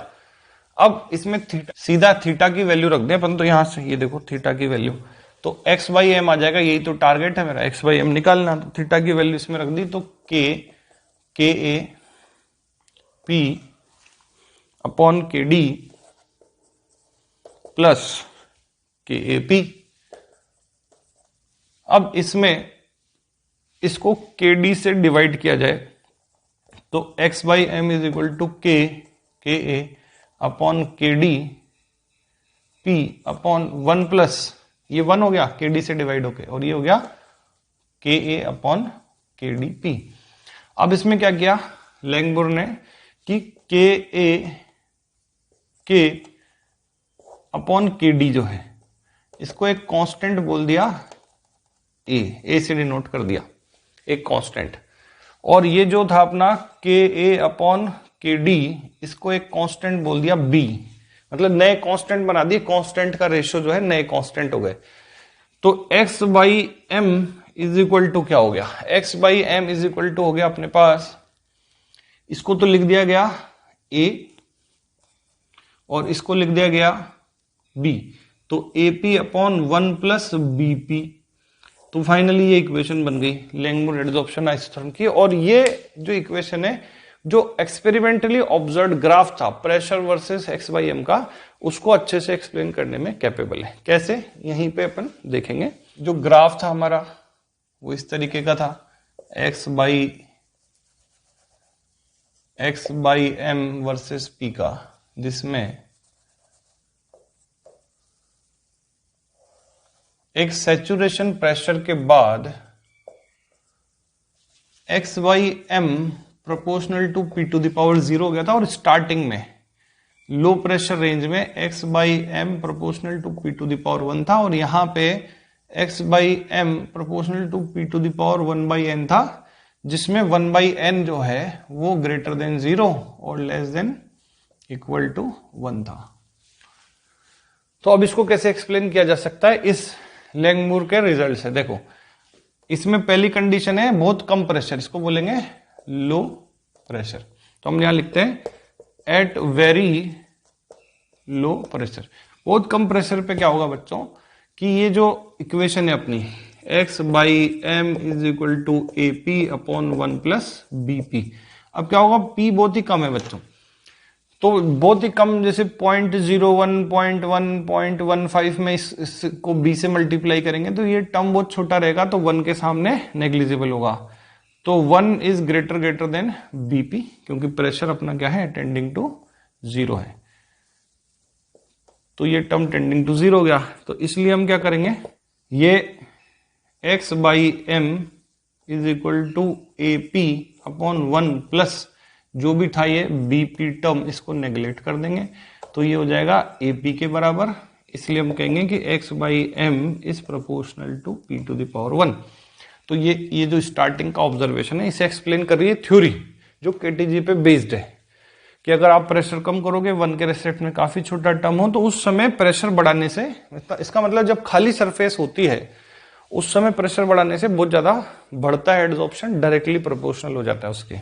अब इसमें थीटा, सीधा थीटा की वैल्यू रख दें अपन, तो यहां से ये देखो थीटा की वैल्यू, तो x बाई एम आ जाएगा, यही तो टारगेट है मेरा, x बाई एम निकालना। तो थीटा की वैल्यू इसमें रख दी, तो के A P upon K D plus के ए पी। अब इसमें इसको के डी से डिवाइड किया जाए, तो x by M is equal to K A upon K D P upon one plus, ये वन हो गया के डी से डिवाइड होके, और ये हो गया के A upon K D P. अब इसमें क्या किया लैंगमुर ने कि के ए के अपॉन के डी जो है इसको एक कांस्टेंट बोल दिया, ए से डिनोट कर दिया एक कांस्टेंट, और ये जो था अपना के ए अपॉन के डी इसको एक कांस्टेंट बोल दिया बी, मतलब नए कांस्टेंट बना दिए, कांस्टेंट का रेशियो जो है नए कांस्टेंट हो गए। तो x by M is equal to क्या हो गया, x by M is equal to हो गया अपने पास, इसको तो लिख दिया गया a और इसको लिख दिया गया b, तो A P upon one plus B P. तो फाइनली ये इक्वेशन बन गई लैंगमुर एडजॉर्प्शन आइसोथर्म की। और ये जो इक्वेशन है जो एक्सपेरिमेंटली ऑब्जर्व्ड ग्राफ था pressure versus x by M का, उसको अच्छे से एक्सप्लेन करने में कैपेबल है। कैसे, यहीं पे अपन देखेंगे। जो ग्राफ था हमारा वो इस तरीके का था, x by M versus p का, जिसमें एक सैचुरेशन प्रेशर के बाद x by M proportional to p to the power 0 हो गया था, और स्टार्टिंग में लो प्रेशर रेंज में x by M proportional to p to the power 1 था, और यहां पे x by M proportional to p to the power 1 by n था, जिसमें 1 बाई n जो है वो ग्रेटर देन 0 और लेस देन इक्वल टू 1 था। तो अब इसको कैसे एक्सप्लेन किया जा सकता है इस लैंगमुर के रिजल्ट से। देखो इसमें पहली कंडीशन है बहुत कम प्रेशर, इसको बोलेंगे लो प्रेशर। तो हम यहां लिखते हैं एट वेरी लो प्रेशर। बहुत कम प्रेशर पे क्या होगा बच्चों कि ये जो इक्वेशन है अपनी x by M is equal to A P upon one plus B P. अब क्या होगा, p बहुत ही कम है बच्चों, तो बहुत ही कम, जैसे 0.01, 0.1, 0.15 में इसको b से मल्टीप्लाई करेंगे तो ये टर्म बहुत छोटा रहेगा, तो 1 के सामने नेग्लिजिबल होगा। तो 1 इज ग्रेटर देन bp, क्योंकि प्रेशर अपना क्या है, टेंडिंग टू 0 है, तो ये टर्म टेंडिंग टू 0 हो गया। तो इसलिए हम क्या करेंगे, ये x by M is equal to A P upon 1 plus जो भी था ये बीपी टर्म, इसको नेग्लेक्ट कर देंगे तो ये हो जाएगा एपी के बराबर। इसलिए हम कहेंगे कि x by M is proportional to P to the power 1। तो ये जो स्टार्टिंग का ऑब्जर्वेशन है इसे एक्सप्लेन कर रही है थ्योरी जो केटीजी पे बेस्ड है कि अगर आप प्रेशर कम करोगे 1 के रेस्पेक्ट में काफी छोटा टर्म हो तो उस समय प्रेशर बढ़ाने से, इसका मतलब जब खाली सरफेस होती है उस समय प्रेशर बढ़ाने से बहुत ज्यादा बढ़ता है एड्सॉर्प्शन, डायरेक्टली प्रोपोर्शनल हो जाता है उसके।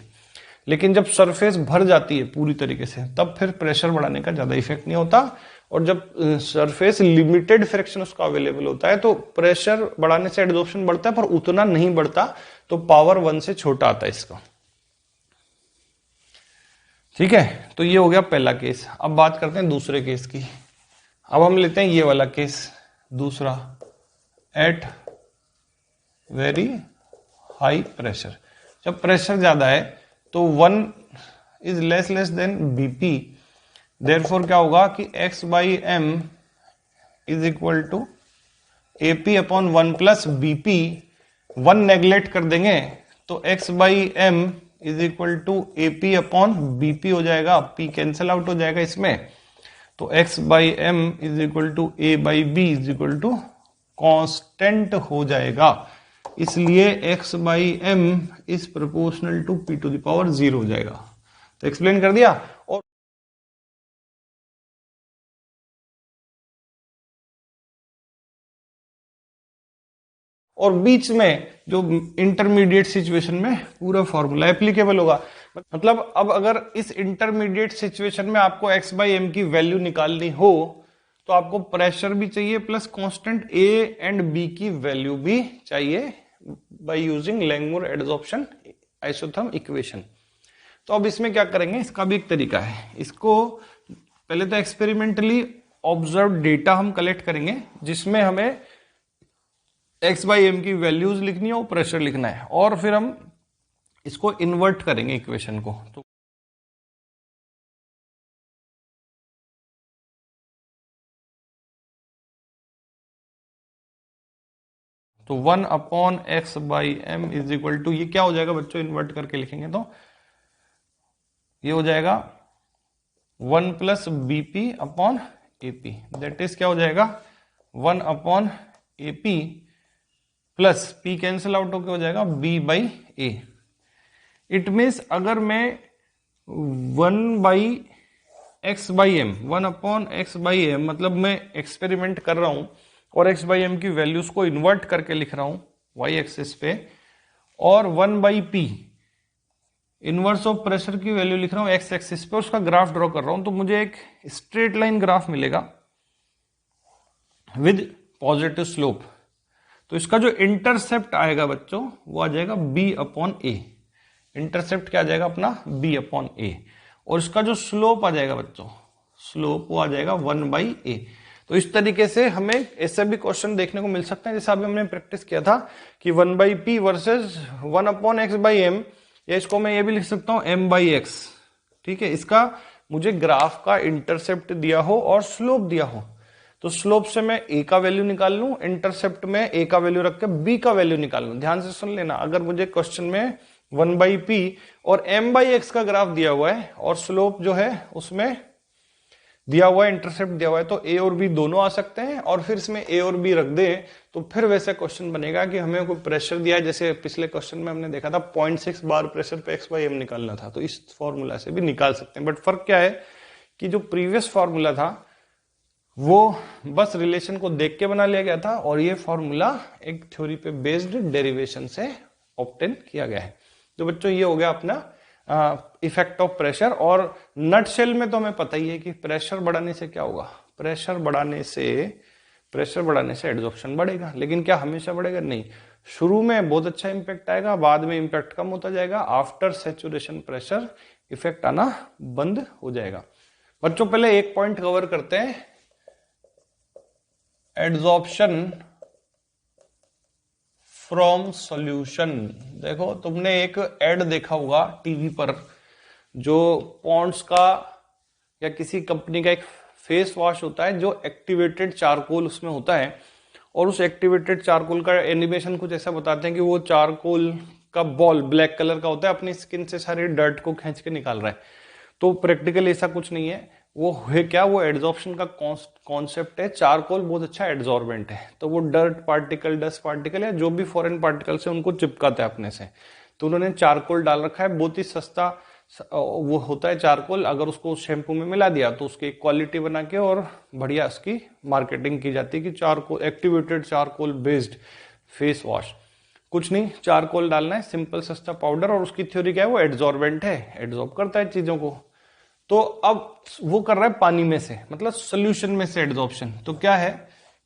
लेकिन जब सरफेस भर जाती है पूरी तरीके से तब फिर प्रेशर बढ़ाने का ज्यादा इफेक्ट नहीं होता, और जब सरफेस लिमिटेड फ्रैक्शन उसका अवेलेबल होता है तो प्रेशर बढ़ाने से एड्सॉर्प्शन बढ़ता है पर उतना नहीं बढ़ता, तो पावर 1 से छोटा आता है इसका। ठीक है, तो ये हो गया पहला केस। अब बात करते हैं दूसरे केस की। अब हम लेते हैं ये वाला केस दूसरा, एट वेरी हाई प्रेशर। जब प्रेशर ज्यादा है तो 1 is less than BP, therefore क्या होगा कि x by M is equal to AP upon 1 plus BP. 1 neglect कर देंगे तो x by M is equal to AP upon BP हो जाएगा, p कैंसिल आउट हो जाएगा इसमें, तो x by M is equal to A by B is equal to constant हो जाएगा। इसलिए x by M is proportional to p to the power 0 हो जाएगा। तो एक्सप्लेन कर दिया। और बीच में जो इंटरमीडिएट सिचुएशन में पूरा फॉर्मूला एप्लीकेबल होगा। मतलब अब अगर इस इंटरमीडिएट सिचुएशन में आपको x बाई एम की वैल्यू निकालनी हो तो आपको प्रेशर भी चाहिए plus constant a and b की वैल्यू भी चाहिए by using Langmuir adsorption isotherm equation. तो अब इसमें क्या करेंगे, इसका भी एक तरीका है। इसको पहले तो एक्सपेरिमेंटली ऑब्जर्व डेटा हम कलेक्ट करेंगे जिसमें हमें x बाई एम की वैल्यूज लिखनी है और प्रेशर लिखना है, और फिर हम इसको इन्वर्ट करेंगे इक्वेशन को। तो 1 upon X by M is equal to, ये क्या हो जाएगा बच्चों, इन्वर्ट करके लिखेंगे तो ये हो जाएगा 1 plus BP upon AP, that is क्या हो जाएगा 1 upon AP plus P cancel out होकर हो जाएगा B by A. It means अगर मैं 1 by X by M, 1 upon X by M, मतलब मैं एक्सपेरिमेंट कर रहा हूं और एक्स बाई एम की वैल्यूज को इन्वर्ट करके लिख रहा हूं वाई एक्सिस पे, और 1 by P inverse of pressure की वैल्यू लिख रहा हूं एक्स एक्सिस पे, उसका ग्राफ ड्रॉ कर रहा हूं, तो मुझे एक स्ट्रेट लाइन ग्राफ मिलेगा विद पॉजिटिव स्लोप। तो इसका जो इंटरसेप्ट आएगा बच्चों वो आ जाएगा b अपॉन ए। इंटरसेप्ट क्या आ जाएगा अपना b अपॉन ए, और इसका जो स्लोप आ जाएगा बच्चों, स्लोप वो आ जाएगा 1 बाई ए। तो इस तरीके से हमें ऐसे भी क्वेश्चन देखने को मिल सकते हैं जैसा अभी हमने प्रैक्टिस किया था कि 1 by P versus 1 upon X by M, या इसको मैं ये भी लिख सकता हूं m बाई एक्स। ठीक है, इसका मुझे ग्राफ का इंटरसेप्ट दिया हो और स्लोप दिया हो, तो स्लोप से मैं a का वैल्यू निकाल लूं, इंटरसेप्ट में a का वैल्यू रख के b का वैल्यू निकाल लूं। ध्यान से सुन लेना, अगर मुझे क्वेश्चन में 1 बाई पी और m बाई एक्स का ग्राफ दिया हुआ है और स्लोप जो है उसमें दिया हुआ है, इंटरसेप्ट दिया हुआ है, तो a और b दोनों आ सकते हैं, और फिर इसमें a और b रख दे तो फिर वैसे क्वेश्चन बनेगा कि हमें कोई प्रेशर दिया है, जैसे पिछले क्वेश्चन में हमने देखा था 0.6 बार प्रेशर पे x बाई एम निकालना था, तो इस फॉर्मूला से भी निकाल सकते हैं। बट फर्क क्या है कि जो प्रीवियस फॉर्मूला था वो बस रिलेशन को देख के बना लिया गया था, और ये फॉर्मूला एक थ्योरी पे बेस्ड डेरिवेशन से ऑब्टेन किया गया है। तो बच्चों ये हो गया अपना इफेक्ट ऑफ प्रेशर। और नटशेल में तो हमें पता ही है कि प्रेशर बढ़ाने से क्या होगा, प्रेशर बढ़ाने से एड्सॉर्प्शन बढ़ेगा, लेकिन क्या हमेशा बढ़ेगा, नहीं। शुरू में बहुत अच्छा इंपैक्ट आएगा, बाद में इंपैक्ट कम होता जाएगा, आफ्टर सैचुरेशन प्रेशर इफेक्ट आना बंद हो जाएगा। बच्चों पहले एक पॉइंट कवर करते हैं, एड्सॉर्प्शन फ्रॉम सॉल्यूशन। देखो तुमने एक एड देखा होगा टीवी पर, जो पॉन्ड्स का या किसी कंपनी का एक फेस वॉश होता है जो एक्टिवेटेड चारकोल उसमें होता है, और उस एक्टिवेटेड चारकोल का एनिमेशन कुछ ऐसा बताते हैं कि वो चारकोल उसका बॉल ब्लैक कलर का होता है, अपनी स्किन से सारे डर्ट को खींच के निकाल रहा है। तो प्रैक्टिकली ऐसा कुछ नहीं है, वो है क्या, वो एड्जॉर्प्शन का कॉन्सेप्ट है। चारकोल बहुत अच्छा एड्जॉर्बेंट है, तो वो डर्ट पार्टिकल, डस्ट पार्टिकल या जो भी फॉरेन पार्टिकल है उनको चिपकाता है अपने से। तो उन्होंने चारकोल डाल रखा है, बहुत ही सस्ता वो होता है चारकोल। अगर उसको शैम्पू में मिला दिया तो उसकी क्वालिटी बना के और बढ़िया उसकी मार्केटिंग की जाती है कि charcoal, activated charcoal based face wash. कुछ नहीं, चारकोल डालना है, सिंपल सस्ता पाउडर, और उसकी थ्योरी क्या है, वो एड्जॉर्बेंट है, एड्जॉर्ब करता है चीजों को। तो अब वो कर रहा है पानी में से, मतलब सोल्यूशन में से एड्जॉर्प्शन। तो क्या है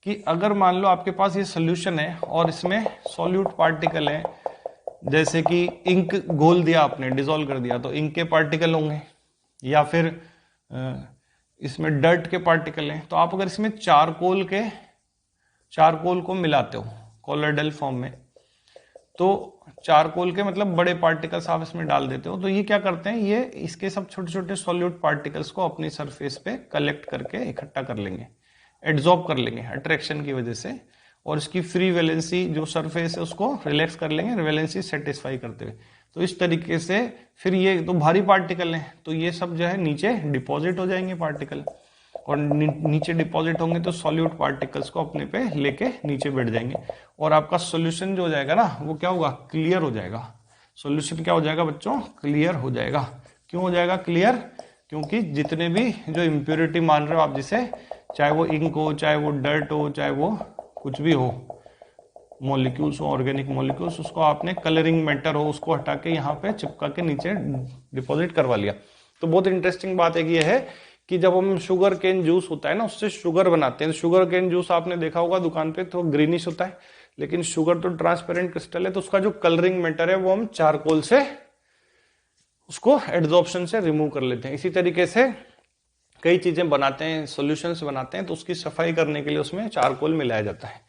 कि अगर मान लो आपके पास ये सोल्यूशन है और इसमें सॉल्यूट पार्टिकल है, जैसे कि इंक घोल दिया आपने, डिसॉल्व कर दिया, तो इंक के पार्टिकल होंगे, या फिर इसमें डर्ट के पार्टिकल हैं। तो आप अगर इसमें चारकोल को मिलाते हो कोलोइडल फॉर्म में, तो चारकोल के मतलब बड़े पार्टिकल्स आप इसमें डाल देते हो, तो ये क्या करते हैं, ये इसके सब छोटे छोटे सॉल्यूट पार्टिकल्स को अपनी सरफेस पे कलेक्ट करके इकट्ठा कर लेंगे, एड्जॉर्ब कर लेंगे अट्रैक्शन की वजह से, और इसकी फ्री वैलेंसी जो सरफेस है उसको रिलैक्स कर लेंगे, वैलेंसी सेटिस्फाई करते हुए। तो इस तरीके से फिर ये तो भारी पार्टिकल हैं, तो ये सब जो है नीचे डिपॉजिट हो जाएंगे पार्टिकल, और नीचे डिपॉजिट होंगे तो सॉल्यूट पार्टिकल्स को अपने पे लेके नीचे बैठ जाएंगे, और आपका सॉल्यूशन जो हो जाएगा ना, वो क्या होगा, क्लियर हो जाएगा। सॉल्यूशन क्या हो जाएगा बच्चों, क्लियर हो जाएगा। क्यों हो जाएगा क्लियर, क्योंकि जितने भी जो इम्प्योरिटी मान रहे हो आप जिसे, चाहे वो इंक हो, चाहे वो डर्ट हो, चाहे वो कुछ भी हो, मॉलिक्यूल्स हो, ऑर्गेनिक मॉलिक्यूल्स, उसको आपने कलरिंग मैटर हो उसको हटा के यहाँ पे चिपका के नीचे डिपॉजिट करवा लिया। तो बहुत इंटरेस्टिंग बात एक ये है कि जब हम शुगर केन जूस होता है ना, उससे शुगर बनाते हैं, शुगर केन जूस आपने देखा होगा दुकान पे, तो ग्रीनिश होता है, लेकिन शुगर तो ट्रांसपेरेंट क्रिस्टल है, तो उसका जो कलरिंग मैटर है वो हम चारकोल से उसको एड्जॉर्प्शन से रिमूव कर लेते हैं। इसी तरीके से कई चीजें बनाते हैं, सॉल्यूशंस बनाते हैं, तो उसकी सफाई करने के लिए उसमें चारकोल मिलाया जाता है।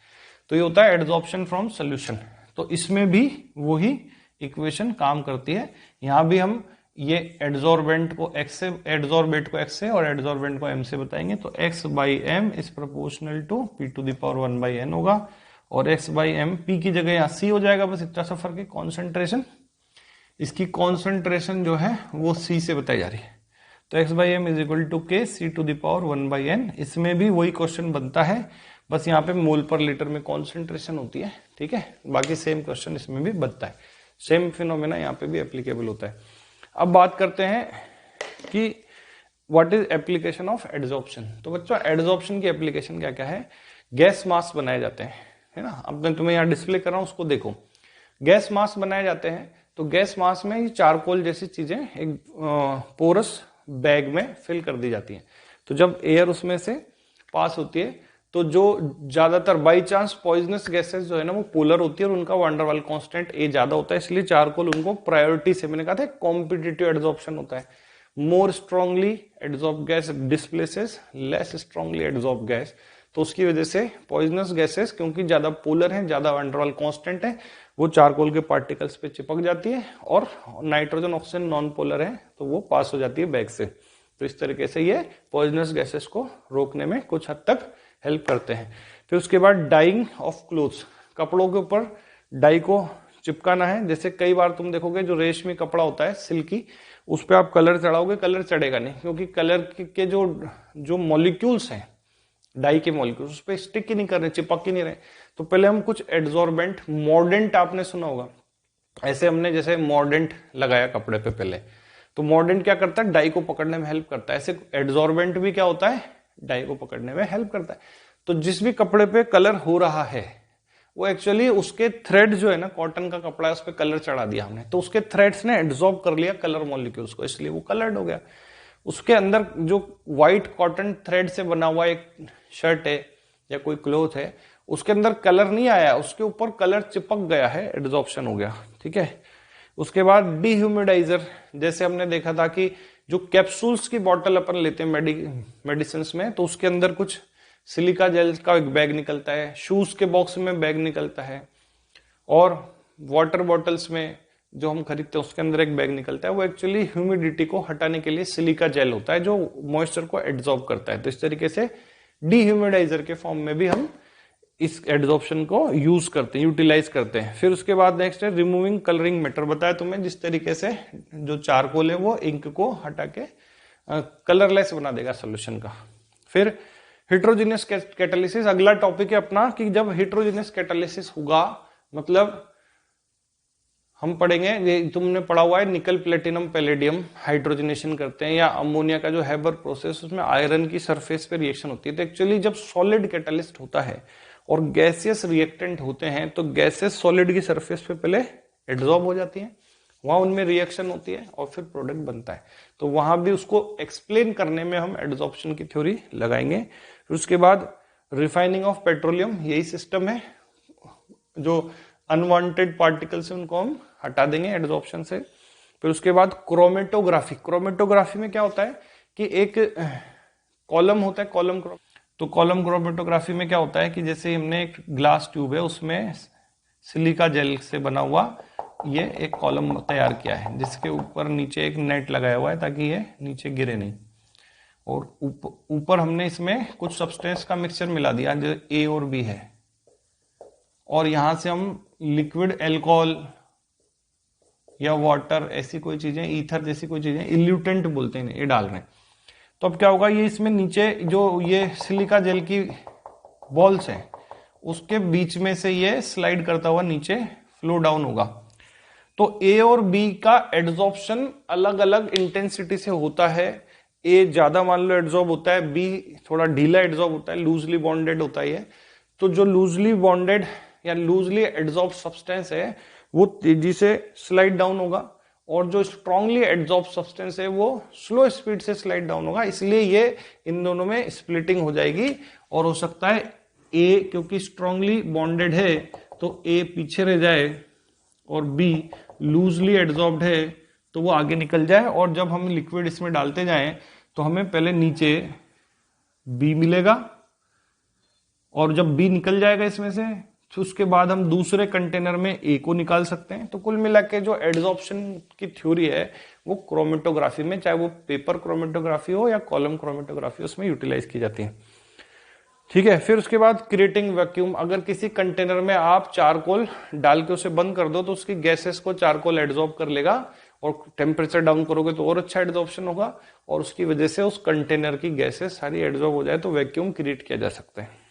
तो ये होता है एड्जॉर्प्शन फ्रॉम सॉल्यूशन। तो इसमें भी वही इक्वेशन काम करती है। यहां भी हम ये एड्जॉर्बेंट को x से, एड्जॉर्बेट को x से और एड्जॉर्बेंट को m से बताएंगे। तो x by M is proportional to p to the power 1 by n होगा, और x बाई एम, p की जगह यहाँ c हो जाएगा, बस इतना सा फर्क है, कॉन्सेंट्रेशन, इसकी कॉन्सेंट्रेशन जो है वो c से बताई जा रही है। तो x by M is equal to k c to the power 1 by n। इसमें भी वही क्वेश्चन बनता है, बस यहाँ पे मोल पर लीटर में कॉन्सेंट्रेशन होती है, ठीक है, बाकी सेम क्वेश्चन इसमें भी बनता है, सेम फिनोमेना यहाँ पे भी एप्लीकेबल होता है। अब बात करते हैं कि what is application of adsorption. तो बच्चों एड्जॉर्प्शन की एप्लीकेशन क्या क्या है, गैस मास्क बनाए जाते हैं, है ना, अब मैं तुम्हें यहाँ डिस्प्ले कर रहा हूँ उसको देखो, गैस मास्क बनाए जाते हैं। तो गैस मास्क में ये चारकोल जैसी चीजें एक पोरस बैग में फिल कर दी जाती हैं। तो जब एयर उसमें से पास होती है, तो जो ज्यादातर बाई चांस पॉइजनस गैसेस जो है ना वो पोलर होती है, और उनका वांडरवाल कांस्टेंट ए ज्यादा होता है, इसलिए चारकोल उनको प्रायोरिटी से, मैंने कहा था कॉम्पिटिटिव एड्जॉर्प्शन होता है, more strongly adsorb gas displaces less strongly adsorb gas. तो उसकी वजह से पॉइजनस गैसेस क्योंकि ज्यादा पोलर है, ज्यादा वांडरवाल कांस्टेंट है, वो चारकोल के पार्टिकल्स पे चिपक जाती है, और नाइट्रोजन ऑक्सीजन नॉन पोलर है तो वो पास हो जाती है बैग से। तो इस तरीके से ये पॉइजनस गैसेस को रोकने में कुछ हद तक हेल्प करते हैं। फिर उसके बाद डाइंग ऑफ क्लोथ्स, कपड़ों के ऊपर डाई को चिपकाना है। जैसे कई बार तुम देखोगे जो रेशमी कपड़ा होता है सिल्की, उस पर आप कलर चढ़ाओगे, कलर चढ़ेगा नहीं, क्योंकि कलर के जो मॉलिक्यूल्स हैं, डाई के मॉलिक्यूल्स उस पर स्टिक ही नहीं कर रहे, चिपक ही नहीं रहे। तो पहले हम कुछ एड्जॉर्बेंट, मॉर्डेंट आपने सुना होगा, ऐसे हमने जैसे मॉर्डेंट लगाया कपड़े पे पहले, तो मॉर्डेंट क्या करता है, डाई को पकड़ने में हेल्प करता है। ऐसे एड्जॉर्बेंट भी क्या होता है, डाई को पकड़ने में हेल्प करता है। तो जिस भी कपड़े पे कलर हो रहा है वो एक्चुअली उसके थ्रेड जो है ना, कॉटन का कपड़ा है उस पर कलर चढ़ा दिया हमने, तो उसके थ्रेड्स ने एब्जॉर्ब कर लिया कलर मॉलिक्यूल्स को, इसलिए वो कलर्ड हो गया। उसके अंदर जो व्हाइट कॉटन थ्रेड से बना हुआ एक शर्ट है या कोई क्लोथ है, उसके अंदर कलर नहीं आया, उसके ऊपर कलर चिपक गया है, एड्जॉर्प्शन हो गया, ठीक है। उसके बाद डिह्यूमिडाइजर, जैसे हमने देखा था कि जो कैप्सूल्स की बोतल अपन लेते हैं मेडिसिन में, तो उसके अंदर कुछ सिलिका जेल का एक बैग निकलता है, शूज के बॉक्स में बैग निकलता है, और वाटर बॉटल्स में जो हम खरीदते हैं उसके अंदर एक बैग निकलता है। वो एक्चुअली ह्यूमिडिटी को हटाने के लिए सिलिका जेल होता है जो मॉइस्चर को एब्जॉर्ब करता है। तो इस तरीके से डिह्यूमिडाइजर के फॉर्म में भी हम इस एड्सॉर्प्शन को यूज करते हैं, यूटिलाइज करते हैं। फिर उसके बाद नेक्स्ट है रिमूविंग कलरिंग मैटर। बताया तुम्हें जिस तरीके से जो चारकोल है वो इंक को हटा के कलरलेस बना देगा सोल्यूशन का। फिर हेट्रोजीनियस कैटालिसिस अगला टॉपिक है अपना, कि जब हेट्रोजीनियस कैटालिसिस होगा मतलब हम पढ़ेंगे, ये तुमने पढ़ा हुआ है निकल प्लेटिनम पैलेडियम हाइड्रोजनेशन करते हैं, या अमोनिया का जो हैबर प्रोसेस उसमें आयरन की सरफेस पे रिएक्शन होती है। तो एक्चुअली जब सॉलिड कैटालिस्ट होता है और गैसियस रिएक्टेंट होते हैं तो गैसेस सॉलिड की सरफेस पे पहले एड्सॉर्ब हो जाती हैं, वहां उनमें रिएक्शन होती है और फिर प्रोडक्ट बनता है। तो वहां भी उसको एक्सप्लेन करने में हम एड्सॉर्प्शन की थ्योरी लगाएंगे। फिर उसके बाद रिफाइनिंग ऑफ पेट्रोलियम, यही सिस्टम है, जो अनवांटेड पार्टिकल्स है उनको हम हटा देंगे एड्सॉर्प्शन से। फिर उसके बाद क्रोमेटोग्राफी। क्रोमेटोग्राफी में क्या होता है कि एक कॉलम होता है, कॉलम तो कॉलम क्रोमेटोग्राफी में क्या होता है कि जैसे हमने एक ग्लास ट्यूब है उसमें सिलिका जेल से बना हुआ ये एक कॉलम तैयार किया है, जिसके ऊपर नीचे एक नेट लगाया हुआ है ताकि ये नीचे गिरे नहीं, और ऊपर हमने इसमें कुछ सब्सटेंस का मिक्सचर मिला दिया जो ए और बी है, और यहां से हम लिक्विड एल्कोहल या वाटर ऐसी कोई चीजें, ईथर जैसी कोई चीजें, इल्यूटेंट बोलते हैं ये डाल रहे हैं। तो अब क्या होगा, ये इसमें नीचे जो ये सिलिका जेल की बॉल्स हैं उसके बीच में से ये स्लाइड करता हुआ नीचे फ्लो डाउन होगा। तो ए और बी का एड्सॉर्प्शन अलग अलग इंटेंसिटी से होता है। ए ज्यादा मान लो एड्सॉर्ब होता है, बी थोड़ा ढीला एड्सॉर्ब होता है, लूजली बॉन्डेड होता है। तो जो लूजली बॉन्डेड या लूजली एड्सॉर्ब सब्सटेंस है वो तेजी से स्लाइड डाउन होगा, और जो स्ट्रांगली एड्सॉर्ब सब्सटेंस है वो स्लो स्पीड से स्लाइड डाउन होगा। इसलिए ये इन दोनों में स्प्लिटिंग हो जाएगी, और हो सकता है ए क्योंकि स्ट्रांगली बॉन्डेड है तो ए पीछे रह जाए, और बी लूजली एड्सॉर्ब्ड है तो वो आगे निकल जाए, और जब हम लिक्विड इसमें डालते जाएं तो हमें पहले नीचे बी मिलेगा, और जब बी निकल जाएगा इसमें से तो उसके बाद हम दूसरे कंटेनर में ए को निकाल सकते हैं। तो कुल मिला के जो एड्सॉर्प्शन की थ्योरी है वो क्रोमेटोग्राफी में, चाहे वो पेपर क्रोमेटोग्राफी हो या कॉलम क्रोमेटोग्राफी, उसमें यूटिलाइज की जाती है। ठीक है। फिर उसके बाद क्रिएटिंग वैक्यूम। अगर किसी कंटेनर में आप चारकोल डाल के उसे बंद कर दो तो उसकी गैसेस को चारकोल एड्सॉर्ब कर लेगा, और टेम्परेचर डाउन करोगे तो और अच्छा एड्सॉर्प्शन होगा, और उसकी वजह से उस कंटेनर की गैसेस सारी एड्सॉर्ब हो जाए तो वैक्यूम क्रिएट किया जा सकता है।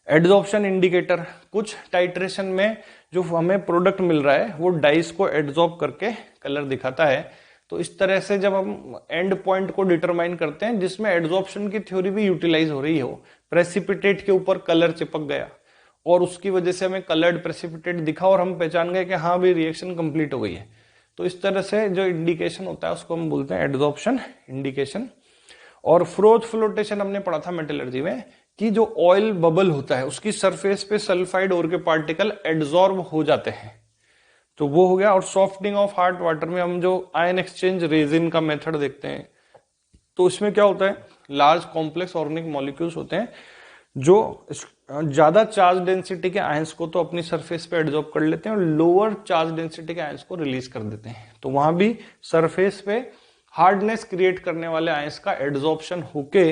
एड्सॉर्प्शन इंडिकेटर, कुछ टाइट्रेशन में जो हमें प्रोडक्ट मिल रहा है वो डाइस को एड्सॉर्ब करके कलर दिखाता है। तो इस तरह से जब हम एंड पॉइंट को डिटरमाइन करते हैं जिसमें एड्सॉर्प्शन की थ्योरी भी यूटिलाइज हो रही हो, प्रेसिपिटेट के ऊपर कलर चिपक गया और उसकी वजह से हमें कलर्ड प्रेसिपिटेट दिखा और हम पहचान गए कि हाँ भाई रिएक्शन कंप्लीट हो गई है, तो इस तरह से जो इंडिकेशन होता है उसको हम बोलते हैं एड्सॉर्प्शन इंडिकेशन। और फ्रोथ फ्लोटेशन हमने पढ़ा था मेटलर्जी में कि जो ऑयल बबल होता है उसकी सरफेस पे सल्फाइड और के पार्टिकल एड्सॉर्ब हो जाते हैं, तो वो हो गया। और सॉफ्टनिंग ऑफ हार्ड वाटर में हम जो आयन एक्सचेंज रेजिन का मेथड देखते हैं, तो इसमें क्या होता है, लार्ज कॉम्प्लेक्स ऑर्गेनिक मॉलिक्यूल्स होते हैं जो ज्यादा चार्ज डेंसिटी के आयंस को तो अपनी सरफेस पे एड्सॉर्ब कर लेते हैं और लोअर चार्ज डेंसिटी के आयंस को रिलीज कर देते हैं। तो वहां भी सरफेस पे हार्डनेस क्रिएट करने वाले आयंस का एड्सॉर्प्शन होके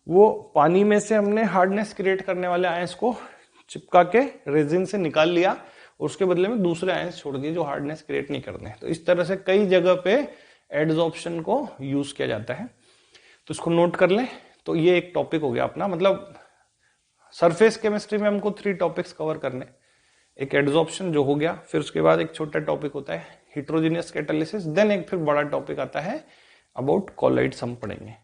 वो पानी में से हमने हार्डनेस क्रिएट करने वाले आयंस को चिपका के रेजिन से निकाल लिया और उसके बदले में दूसरे आयंस छोड़ दिए जो हार्डनेस क्रिएट नहीं करते हैं। तो इस तरह से कई जगह पे एड्सॉर्प्शन को यूज किया जाता है, तो इसको नोट कर लें। तो ये एक टॉपिक हो गया अपना, मतलब सरफेस केमिस्ट्री में हमको 3 टॉपिक्स कवर करने, एक एड्सॉर्प्शन जो हो गया, फिर उसके बाद एक छोटा टॉपिक होता है हेट्रोजीनियस कैटालिसिस, देन एक फिर बड़ा टॉपिक आता है अबाउट कॉलॉइड्स हम पढ़ेंगे।